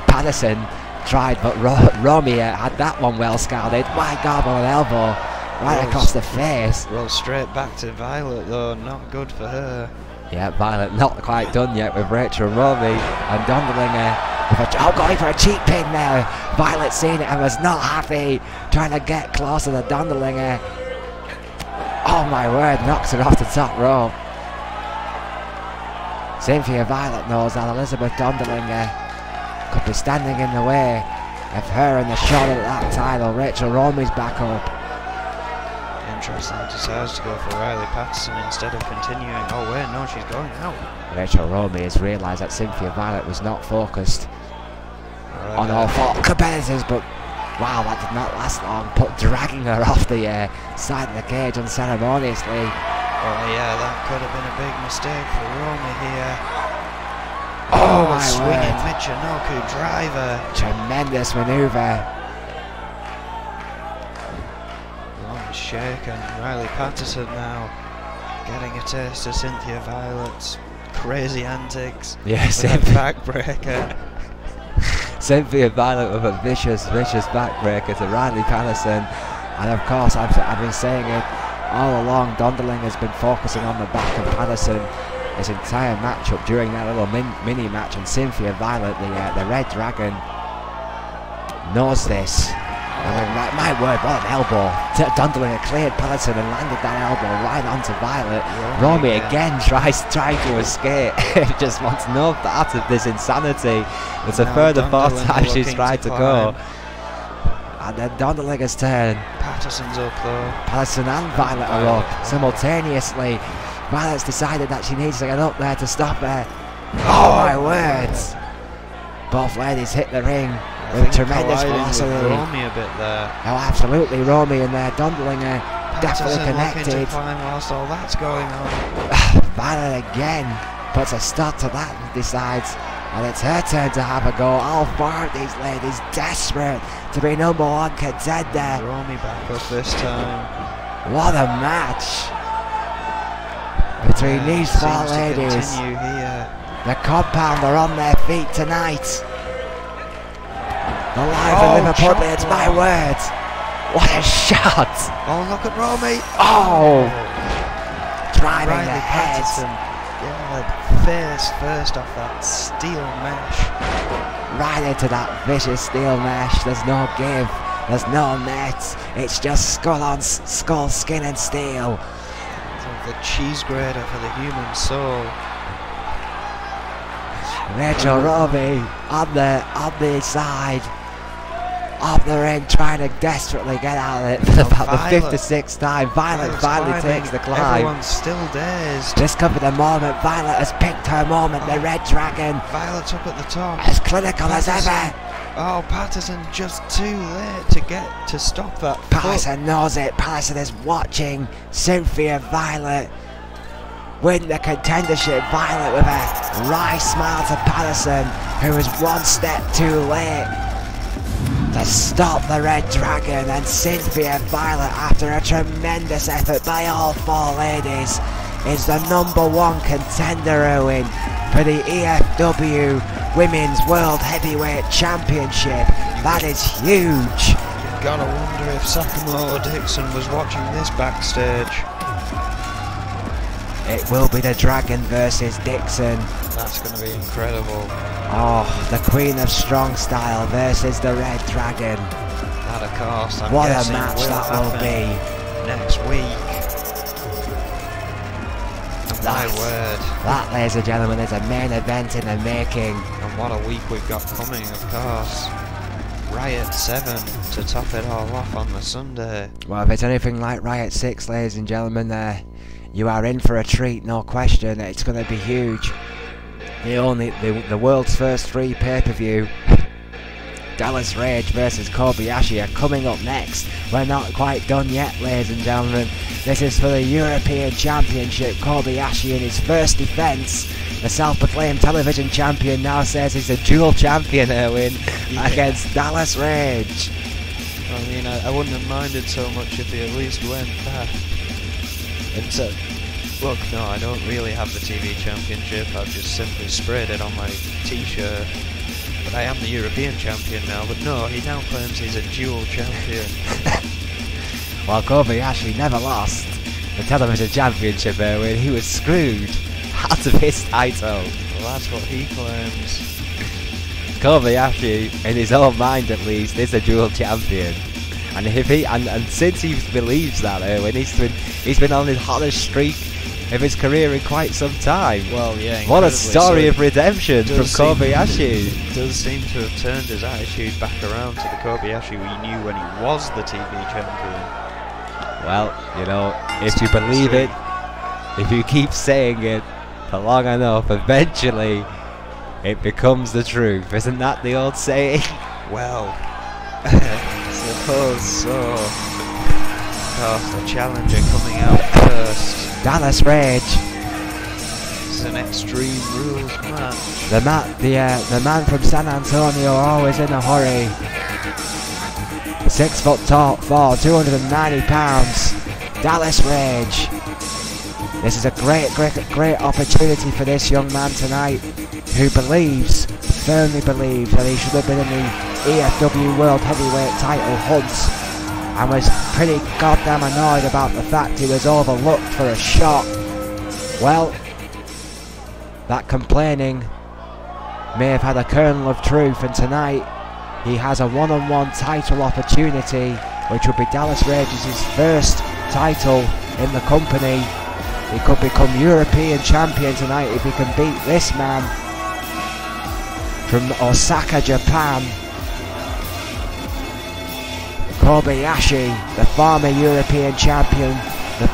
Patterson tried, but Romy had that one well scouted. My God, on an elbow right across the face. Roll straight back to Violet though, not good for her. Yeah, Violet not quite done yet with Rachel Romy, and Dondelinger going for a cheap pin there. Violet seen it and was not happy, trying to get closer to Dondelinger. Oh my word, knocks her off the top rope. Cynthia Violet knows that Elizabeth Dondelinger could be standing in the way of her and the shot at that title. Rachel Romy's back up. Interesting, decides to go for Riley Patterson instead of continuing. Oh wait, no, she's going out. Rachel Romy has realised that Cynthia Violet was not focused on all four competitors, but wow, that did not last long. Dragging her off the side of the cage unceremoniously. Oh yeah, that could have been a big mistake for Romy here. Oh my swinging word. Michinoku driver. Tremendous manoeuvre. shaken. Riley Patterson now getting a taste of Cynthia Violet's crazy antics. Yes, with a backbreaker. Cynthia Violet with a vicious backbreaker to Riley Patterson. And of course, I've been saying it all along, Donderling has been focusing on the back of Patterson his entire matchup during that little mini match, and Cynthia Violet, the Red Dragon, knows this. I mean, my word, what an elbow. Donderling had cleared Patterson and landed that elbow right onto Violet. Romy again trying to escape. Just wants no part of this insanity. It's a further 4 times she's tried to go. And then Donderling has turned. Patterson's up though. Patterson and Violet are up simultaneously. Violet's decided that she needs to get up there to stop her. Oh my words! Both ladies hit the ring with tremendous velocity. Romy a bit there. Oh, absolutely, Romy and Donderling are definitely connected. Looking to climb whilst all that's going on. Violet again puts a stop to that and decides, and it's her turn to have a go. All 4 of these ladies desperate to be #1 contender. Romy back up this time. What a match between these 4 ladies. Here. The compound are on their feet tonight. The live and Liverpool, it's my word. What a shot! Oh, look at Romy. Oh! Driving the head. Patterson. Yeah, face first off that steel mesh. Right into that vicious steel mesh. There's no give. There's no net. It's just skull on skull, skin and steel. The cheese grater for the human soul. Rachel Romy on the side of the ring, trying to desperately get out of it for about the 5th or 6th time. Violet finally takes the climb. Everyone's still dazed. This could be the moment. Violet has picked her moment. The Red Dragon. Violet's up at the top. As clinical as ever. Oh, Patterson just too late to get to stop that. Patterson knows it. Patterson is watching Cynthia Violet win the contendership. Violet with a wry smile to Patterson, who was 1 step too late to stop the Red Dragon. And Cynthia Violet, after a tremendous effort by all 4 ladies, is the #1 contender, Owen, for the E.F.W Women's World Heavyweight Championship. That is huge. You gotta wonder if Sakamoto Dixon was watching this backstage. It will be the Dragon versus Dixon. That's gonna be incredible. Oh, the Queen of Strong Style versus the Red Dragon. That, of course, I'm what a guessing match will that will be. Next week. My word. That, ladies and gentlemen, is a main event in the making. And what a week we've got coming, of course. Riot 7 to top it all off on the Sunday. Well, if it's anything like Riot 6, ladies and gentlemen, you are in for a treat, no question. It's going to be huge. The world's first free pay-per-view. Dallas Rage versus Kobayashi are coming up next. We're not quite done yet, ladies and gentlemen. This is for the European Championship. Kobayashi in his first defence. The self-proclaimed television champion now says he's a dual champion, Erwin, against Dallas Rage. I mean, I wouldn't have minded so much if he at least went back and said, look, no, I don't really have the TV championship, I've just simply sprayed it on my t-shirt. But I am the European champion now. But no, he now claims he's a dual champion. While Kobayashi never lost the television championship, Erwin, he was screwed out of his title. Well, that's what he claims. Kobayashi, in his own mind at least, is a dual champion. And if he and since he believes that, Erwin, he's been on his hottest streak of his career in quite some time. Well, yeah. What a story of redemption from Kobayashi. Does seem to have turned his attitude back around to the Kobayashi we knew when he was the TV champion. Well, you know, if you believe it, if you keep saying it for long enough, eventually it becomes the truth. Isn't that the old saying? Well, suppose so. Of course, the challenger coming out first. Dallas Rage. It's an Extreme Rules match. The man from San Antonio, always in a hurry. 6 foot tall, 290 pounds. Dallas Rage. This is a great opportunity for this young man tonight, who firmly believes that he should have been in the E.F.W World Heavyweight title hunt, and was pretty goddamn annoyed about the fact he was overlooked for a shot. Well, that complaining may have had a kernel of truth, and tonight he has a one-on-one title opportunity, which would be Dallas Rage's first title in the company. He could become European champion tonight if he can beat this man from Osaka, Japan, Kobayashi, the former European champion, the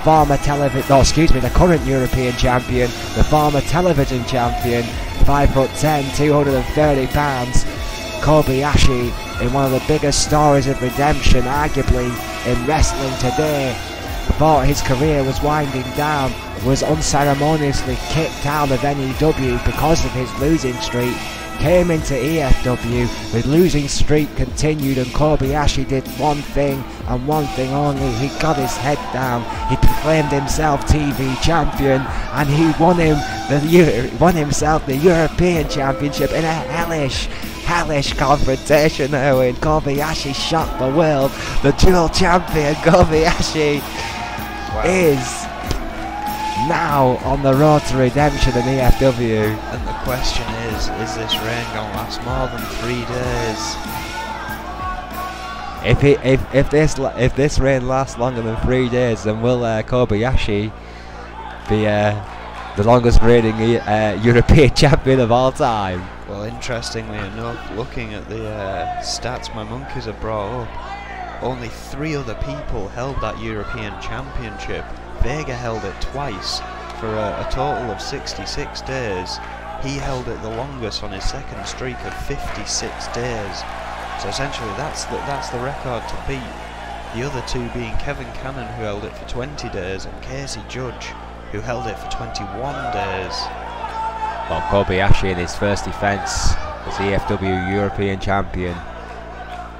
current European champion, the former television champion, 5'10", 230 pounds. Kobayashi, in one of the biggest stories of redemption arguably in wrestling today, thought his career was winding down, was unceremoniously kicked out of NEW because of his losing streak, came into EFW, with losing streak continued, and Kobayashi did one thing and one thing only. He got his head down, he proclaimed himself TV champion, and he won himself the European Championship in a hellish confrontation there when Kobayashi shocked the world. The dual champion Kobayashi is now on the road to redemption in EFW. And the question is this reign going to last more than 3 days? If this reign lasts longer than 3 days, then will Kobayashi be the longest reigning European champion of all time? Well, interestingly enough, looking at the stats my monkeys have brought up, only 3 other people held that European Championship. Vega held it twice for a total of 66 days. He held it the longest on his second streak of 56 days. So essentially that's the record to beat. The other 2 being Kevin Cannon, who held it for 20 days, and Casey Judge, who held it for 21 days. Well, Kobayashi in his first defence as EFW European Champion.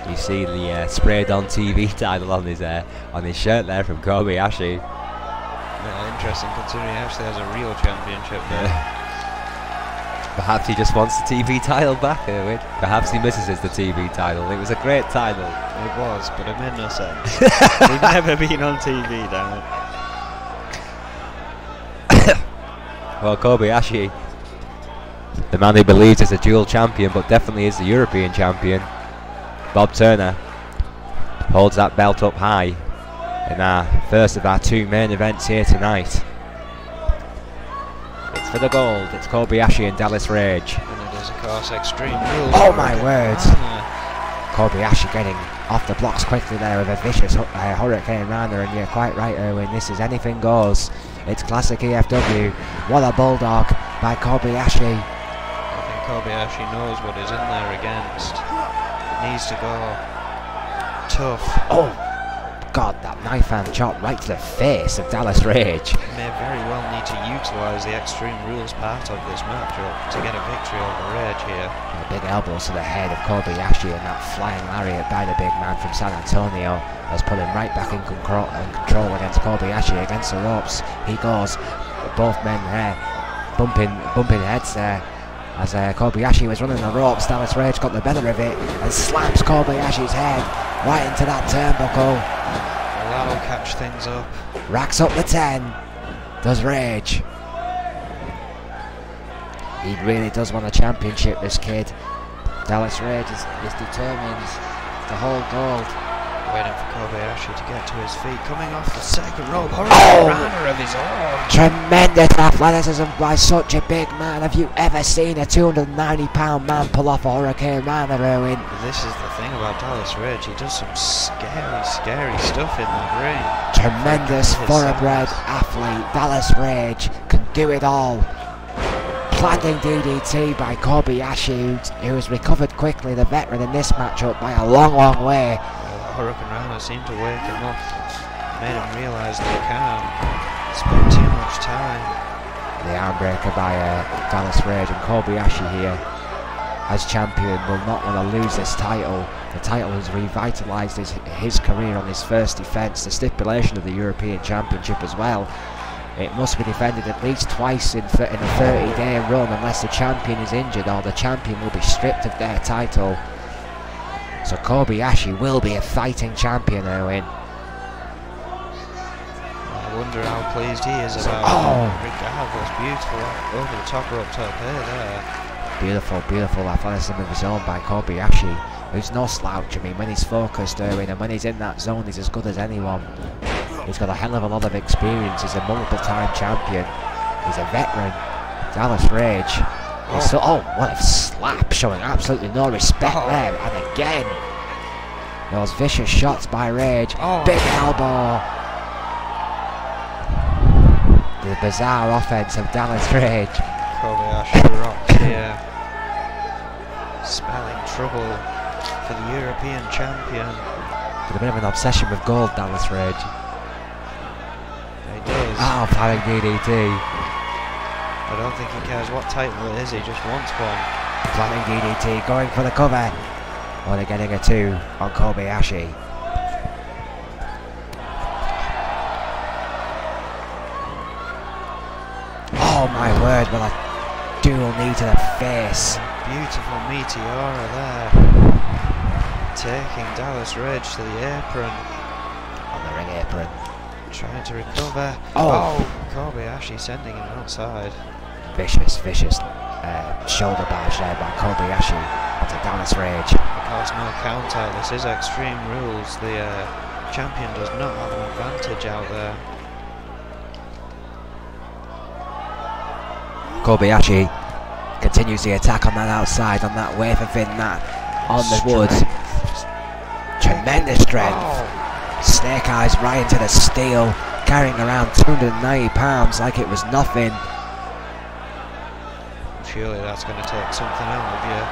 You see the sprayed on TV title on his shirt there from Kobayashi. Yeah, interesting considering he actually has a real championship there. Perhaps he just wants the TV title back, Erwin. Perhaps he misses the TV title. It was a great title. It was, but it made no sense. We've never been on TV, damn it. Well, Kobayashi, the man who believes is a dual champion, but definitely is the European champion. Bob Turner holds that belt up high in our first of our 2 main events here tonight. It's for the gold. It's Kobayashi and Dallas Rage. And it is, of course, Extreme Rules. Oh my word! Kobayashi getting off the blocks quickly there with a vicious Hurricane Rana, and you're quite right, Erwin. This is anything goes. It's classic EFW. What a bulldog by Kobayashi. I think Kobayashi knows what he's in there against. Needs to go tough. Oh God, that knife hand chop right to the face of Dallas Rage. May very well need to utilise the Extreme Rules part of this matchup to get a victory over Rage here. Big elbows to the head of Kobayashi, and that flying lariat by the big man from San Antonio has put him right back in control against Kobayashi against the ropes. He goes, both men bumping heads there. As Kobayashi was running the ropes, Dallas Rage got the better of it and slaps Kobayashi's head right into that turnbuckle. Well, that'll catch things up. Racks up the 10, does Rage. He really does want a championship, this kid. Dallas Rage is determined to hold gold. Waiting for Kobayashi to get to his feet, coming off the second rope. Hurricane of his own. Tremendous athleticism by such a big man. Have you ever seen a 290-pound man pull off a Hurricane Rana, Erwin? This is the thing about Dallas Rage. He does some scary stuff in that ring. Tremendous thoroughbred athlete. Dallas Rage can do it all. Planting DDT by Kobayashi, who has recovered quickly, the veteran in this matchup, by a long way. Hurricane Rana seemed to wake him up, made him realise that he can't spend too much time. The armbreaker by Dallas Rage, and Kobayashi here, as champion, will not want to lose this title. The title has revitalised his career on his first defence, the stipulation of the European Championship as well. It must be defended at least twice in a 30-day run unless the champion is injured, or the champion will be stripped of their title. So Kobayashi will be a fighting champion, Owen. I wonder how pleased he is about it. Regardless, beautiful over the top rope top here there. Beautiful, beautiful athleticism of his own by Kobayashi, who's no slouch. I mean, when he's focused, Erwin, and when he's in that zone, he's as good as anyone. He's got a hell of a lot of experience. He's a multiple-time champion. He's a veteran. Dallas Rage. What a slap, showing absolutely no respect there. And again, those vicious shots by Rage. Big elbow. The bizarre offense of Dallas Rage. Kobayashi rocks here. Spelling trouble for the European champion. Got a bit of an obsession with gold, Dallas Rage. He does. Planning DDT. I don't think he cares what title it is, he just wants one. Planning DDT, going for the cover. Only getting a 2 on Kobayashi. Oh my word, well a dual knee to the face. Beautiful Meteora there. Taking Dallas Rage to the apron. On the ring apron. Trying to recover. Kobayashi sending him outside. Vicious shoulder barge there by Kobayashi onto Dallas Rage. Because no counter, this is Extreme Rules. The champion does not have an advantage out there. Kobayashi continues the attack on that outside, on that wafer thin mat, on the wood. Tremendous strength. Snake eyes right into the steel, carrying around 290 pounds like it was nothing. Surely that's going to take something out of you.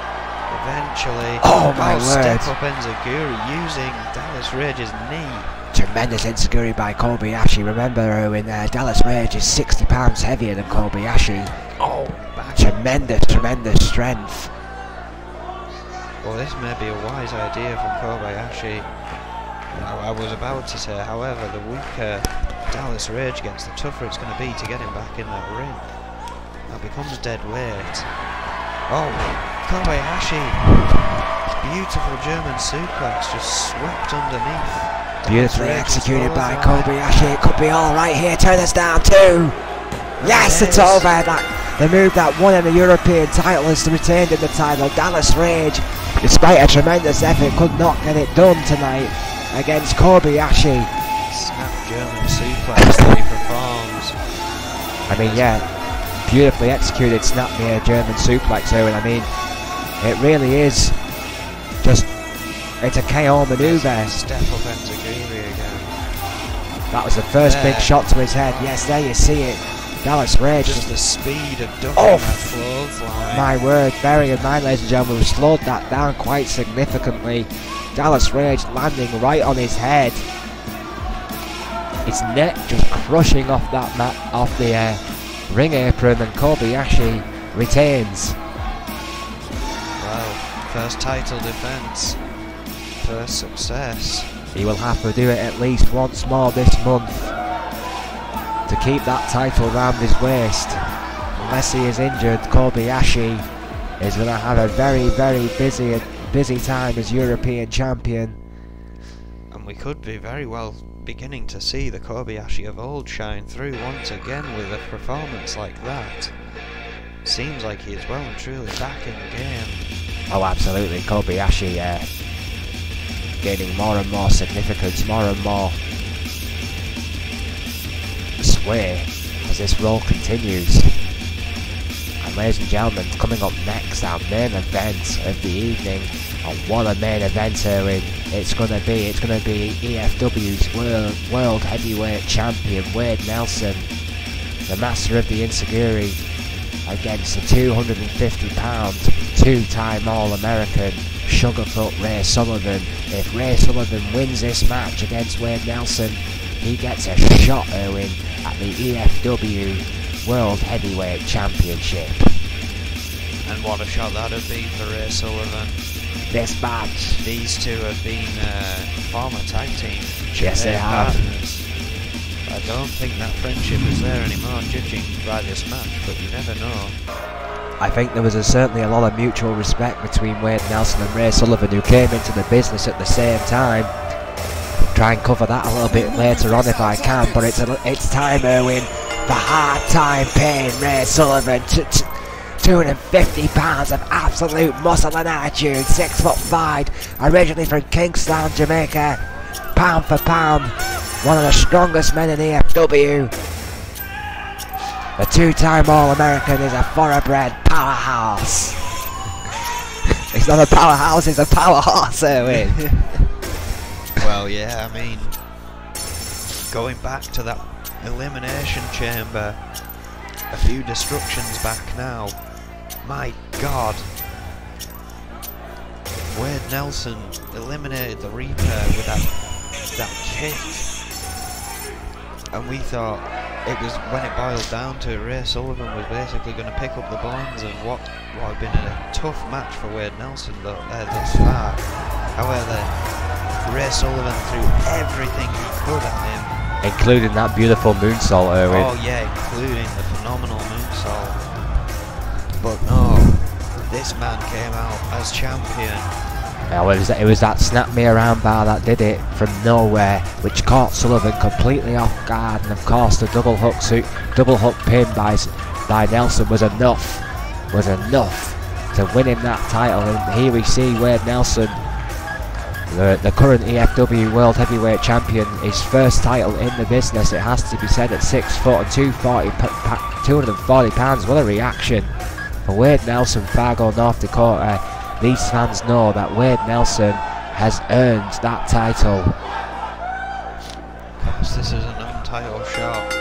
Eventually. My word. Step up Enziguri using Dallas Rage's knee. Tremendous enziguri by Kobayashi. Remember, Owen, Dallas Rage is 60 pounds heavier than Kobayashi. Tremendous strength. Well, this may be a wise idea from Kobayashi. I was about to say, however, the weaker Dallas Rage gets, the tougher it's going to be to get him back in that ring. That becomes dead weight. Kobayashi! Beautiful German suplex just swept underneath. Beautifully executed by Kobayashi. It could be alright here. Turn us down too. Yes, it's over. The move that won him the European title is retained in the title. Dallas Rage, despite a tremendous effort, could not get it done tonight against Kobayashi. Snap German suplex that he performs. I mean, yeah, beautifully executed snap near German suplex here, and I mean, it really is just, it's a KO maneuver. Step up Enziguri again. That was the first big shot to his head. Yes, there you see it. Dallas Rage. Just the speed of ducking that clothesline. My word, bearing in mind, ladies and gentlemen, we've slowed that down quite significantly. Dallas Rage landing right on his head. His neck just crushing off that off the ring apron, and Kobayashi retains. Well, first title defense, first success. He will have to do it at least once more this month to keep that title round his waist. Unless he is injured, Kobayashi is going to have a very busy time as European champion. And we could be very well beginning to see the Kobayashi of old shine through once again with a performance like that. Seems like he is well and truly back in the game. Oh, absolutely. Kobayashi gaining more and more significance, more and more sway as this role continues. And ladies and gentlemen, coming up next, our main event of the evening. And what a main event, Erwin. It's going to be E.F.W's World Heavyweight Champion Wade Nelson, the master of the Enziguri, against the 250-pound two-time All-American Sugarfoot Ray Sullivan. If Ray Sullivan wins this match against Wade Nelson, he gets a shot, Erwin, at the E.F.W World Heavyweight Championship. And what a shot that'd be for Ray Sullivan. This match. These two have been former tag team Yes, they have. partners. I don't think that friendship is there anymore, judging by this match, but you never know. I think there was certainly a lot of mutual respect between Wade Nelson and Ray Sullivan, who came into the business at the same time. Try and cover that a little bit later on if I can, but it's time, Erwin. The hard time paying Ray Sullivan 250 pounds of absolute muscle and attitude, 6'5", originally from Kingstown, Jamaica, pound for pound, one of the strongest men in E.F.W. The two-time All-American is a thoroughbred powerhouse. He's not a powerhouse, he's a powerhouse, Erwin. Well, yeah, I mean, going back to that elimination chamber a few destructions back now, my God, Wade Nelson eliminated the Reaper with that kick, and we thought it was, when it boiled down to it, Ray Sullivan was basically going to pick up the bones of what had been a tough match for Wade Nelson thus far. However, Ray Sullivan threw everything he could at him. Including that beautiful moonsault, Erwin. Oh yeah, including the phenomenal moonsault. But no, this man came out as champion. Yeah, well, it was that snap me around bar that did it from nowhere, which caught Sullivan completely off guard, and of course the double hook pin by Nelson was enough to win him that title. And here we see Wade Nelson, the current E.F.W. World Heavyweight Champion, his first title in the business, it has to be said, at 6 foot and 240 pounds. What a reaction for Wade Nelson, Fargo, North Dakota. These fans know that Wade Nelson has earned that title. Because this is a non-title shot.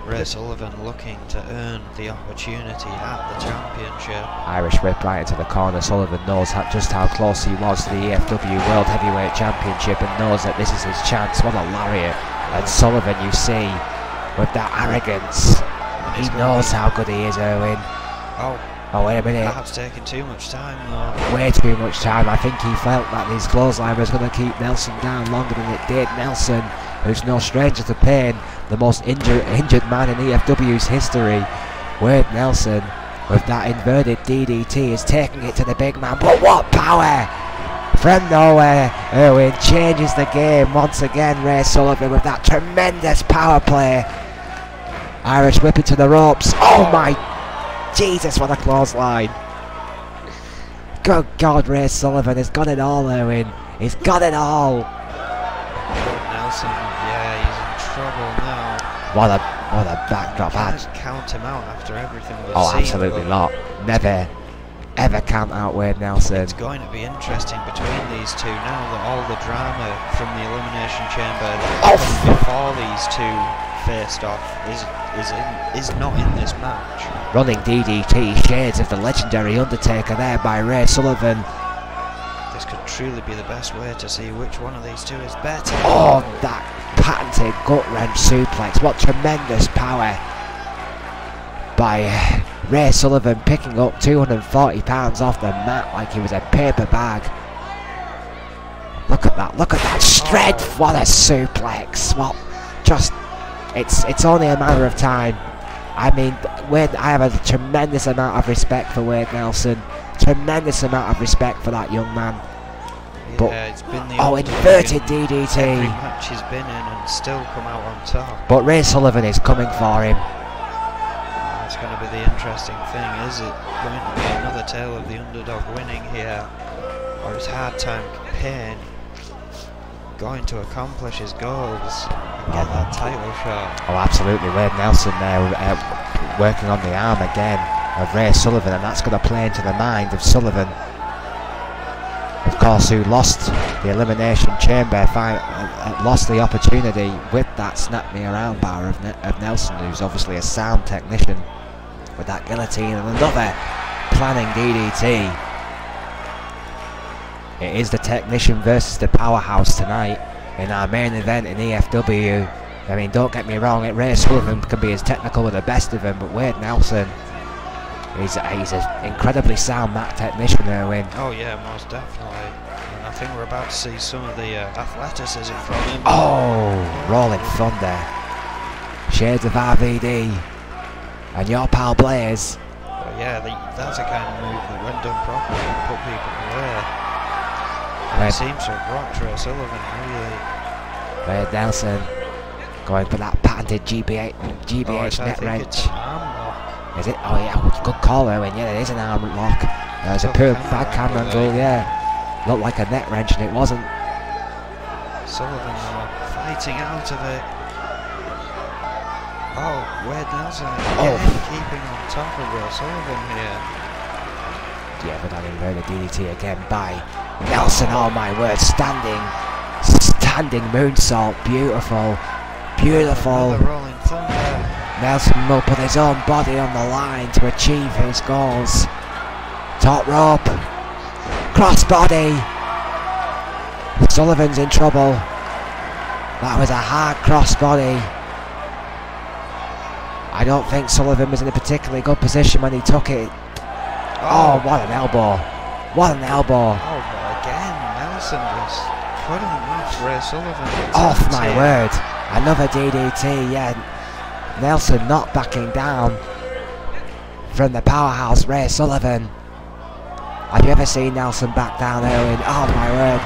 Ray Sullivan looking to earn the opportunity at the championship. Irish whip right into the corner. Sullivan knows just how close he was to the E.F.W. World Heavyweight Championship and knows that this is his chance. What a lariat. And Sullivan, you see, with that arrogance, he knows how good he is, Erwin. Oh, wait a minute. Perhaps taking too much time though. Way too much time. I think he felt that his clothesline was going to keep Nelson down longer than it did. Nelson, who's no stranger to pain, the most injured man in EFW's history. Wade Nelson, with that inverted DDT, is taking it to the big man. But what power! From nowhere, Erwin changes the game once again. Ray Sullivan with that tremendous power play. Irish whip it to the ropes. Oh my Jesus, what a clothesline. Good God, Ray Sullivan has got it all, Erwin. He's got it all. Nelson, yeah, he's in trouble now. What a backdrop. Can't count him out after everything we've Oh, seen. absolutely not. Never, ever count out Wade Nelson. It's going to be interesting between these two now that all the drama from the Elimination Chamber before these two faced off is not in this match. Running DDT, shades of the legendary Undertaker there by Ray Sullivan. This could truly be the best way to see which one of these two is better. Oh, that patented gut-wrench suplex. What tremendous power by Ray Sullivan, picking up 240 pounds off the mat like he was a paper bag. Look at that strength. Oh. What a suplex. What, just, it's only a matter of time. I mean, I have a tremendous amount of respect for Wade Nelson. Tremendous amount of respect for that young man. But, yeah, it's been the inverted DDT. Every match he's been in and still come out on top. But Ray Sullivan is coming for him. That's going to be the interesting thing. Is it going to be another tale of the underdog winning here? Or is Hard Time Pain going to accomplish his goals and get that title shot? Oh, absolutely. Wade Nelson there working on the arm again of Ray Sullivan, and that's going to play into the mind of Sullivan, of course, who lost the Elimination Chamber, lost the opportunity with that snap me around bar of Nelson, who's obviously a sound technician, with that guillotine and another planning DDT. It is the technician versus the powerhouse tonight in our main event in EFW. I mean, don't get me wrong, Ray Sullivan can be as technical with the best of them, but Wade Nelson, He's an incredibly sound mat technician, Erwin. Oh yeah, most definitely. And I think we're about to see some of the athleticism from him. Oh, Rolling Thunder. Shades of RVD. And your pal Blaze. But yeah, that's a kind of move that when done properly can put people away. And it seems to have rocked Ray Sullivan, really. Wade Nelson going for that patented GBH net wrench. Is it? Oh yeah, good call, Erwin. Yeah, it is an arm lock. There's a pure bad camera angle, yeah. Looked like a net wrench and it wasn't. Sullivan fighting out of it. Oh, Wade Nelson again keeping on top of Ray Sullivan here. Yeah, but I didn't the DDT again by Nelson. Oh my word, standing moonsault, beautiful. Another Rolling Thunder. Nelson will put his own body on the line to achieve his goals. Top rope, crossbody. Sullivan's in trouble. That was a hard crossbody. I don't think Sullivan was in a particularly good position when he took it. Oh, what an elbow. What an elbow. Oh, but again, Nelson just couldn't match Ray Sullivan. Off my word. Another DDT, yeah. Nelson not backing down from the powerhouse Ray Sullivan. Have you ever seen Nelson back down, Erwin? Oh my word.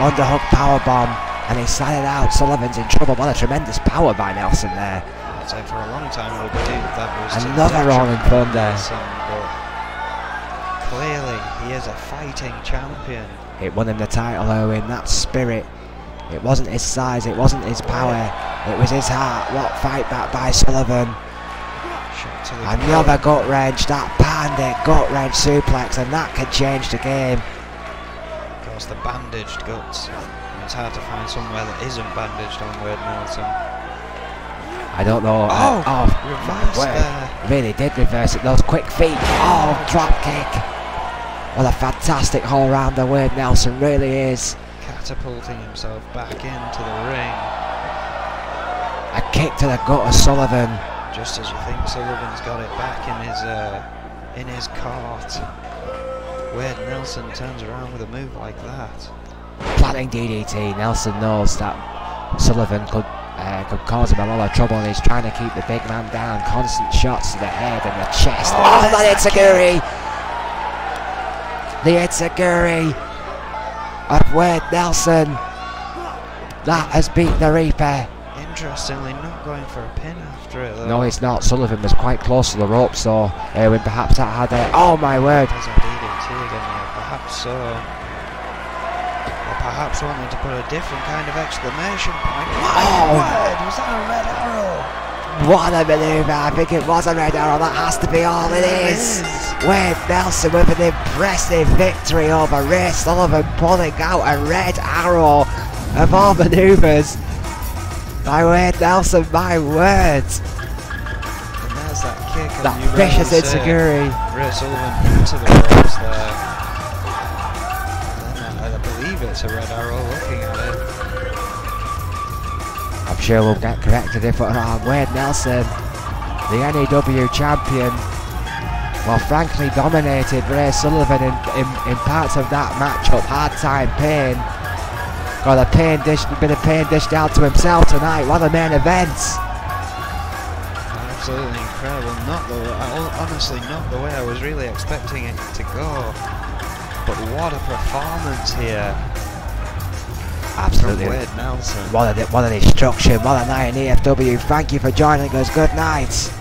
Underhook powerbomb, and he sat it out. Sullivan's in trouble. What a tremendous power by Nelson there. I'd say for a long time I believe that was another Rolling Thunder. But clearly he is a fighting champion. It won him the title, Erwin. That spirit. It wasn't his size, it wasn't his power, it was his heart. What fight back by Sullivan. Another gut wrench, that bandit gut wrench suplex, and that can change the game. Of course, the bandaged guts. It's hard to find somewhere that isn't bandaged on Wade Nelson. I don't know. Reverse there. Really did reverse it, those quick feet. Oh, drop kick. What a fantastic all-rounder Wade Nelson really is. Catapulting himself back into the ring. A kick to the gut of Sullivan. Just as you think Sullivan's got it back in his cart, Wade Nelson turns around with a move like that. Planning DDT. Nelson knows that Sullivan could cause him a lot of trouble, and he's trying to keep the big man down. Constant shots to the head and the chest. Oh, that Itsuguri! The Itsuguri of Wade Nelson. That has beat the Reaper. Interestingly, not going for a pin after it though. No, it's not. Sullivan was quite close to the rope, so when perhaps that had a... Oh my word! There's a DDT again there, perhaps so. Or perhaps wanting to put a different kind of exclamation point. My word, was that a red arrow? What a manoeuvre! I think it was a red arrow. That has to be all it is. Wade Nelson with an impressive victory over Ray Sullivan, pulling out a red arrow of all manoeuvres. By Wade Nelson, my words. And there's that kick. That vicious Itsuguri. Ray Sullivan into the ropes there. And then I believe it's a red arrow looking at it. I'm sure we'll get corrected if we're on. Wade Nelson, the NEW champion, well, frankly dominated Ray Sullivan in parts of that matchup. Hard time pain. Got a bit of pain dished out to himself tonight. What a main event! Absolutely incredible. Honestly, not the way I was really expecting it to go. But what a performance here. Absolutely. From Wade Nelson. What a destruction. What a night in E.F.W. Thank you for joining us. Good night.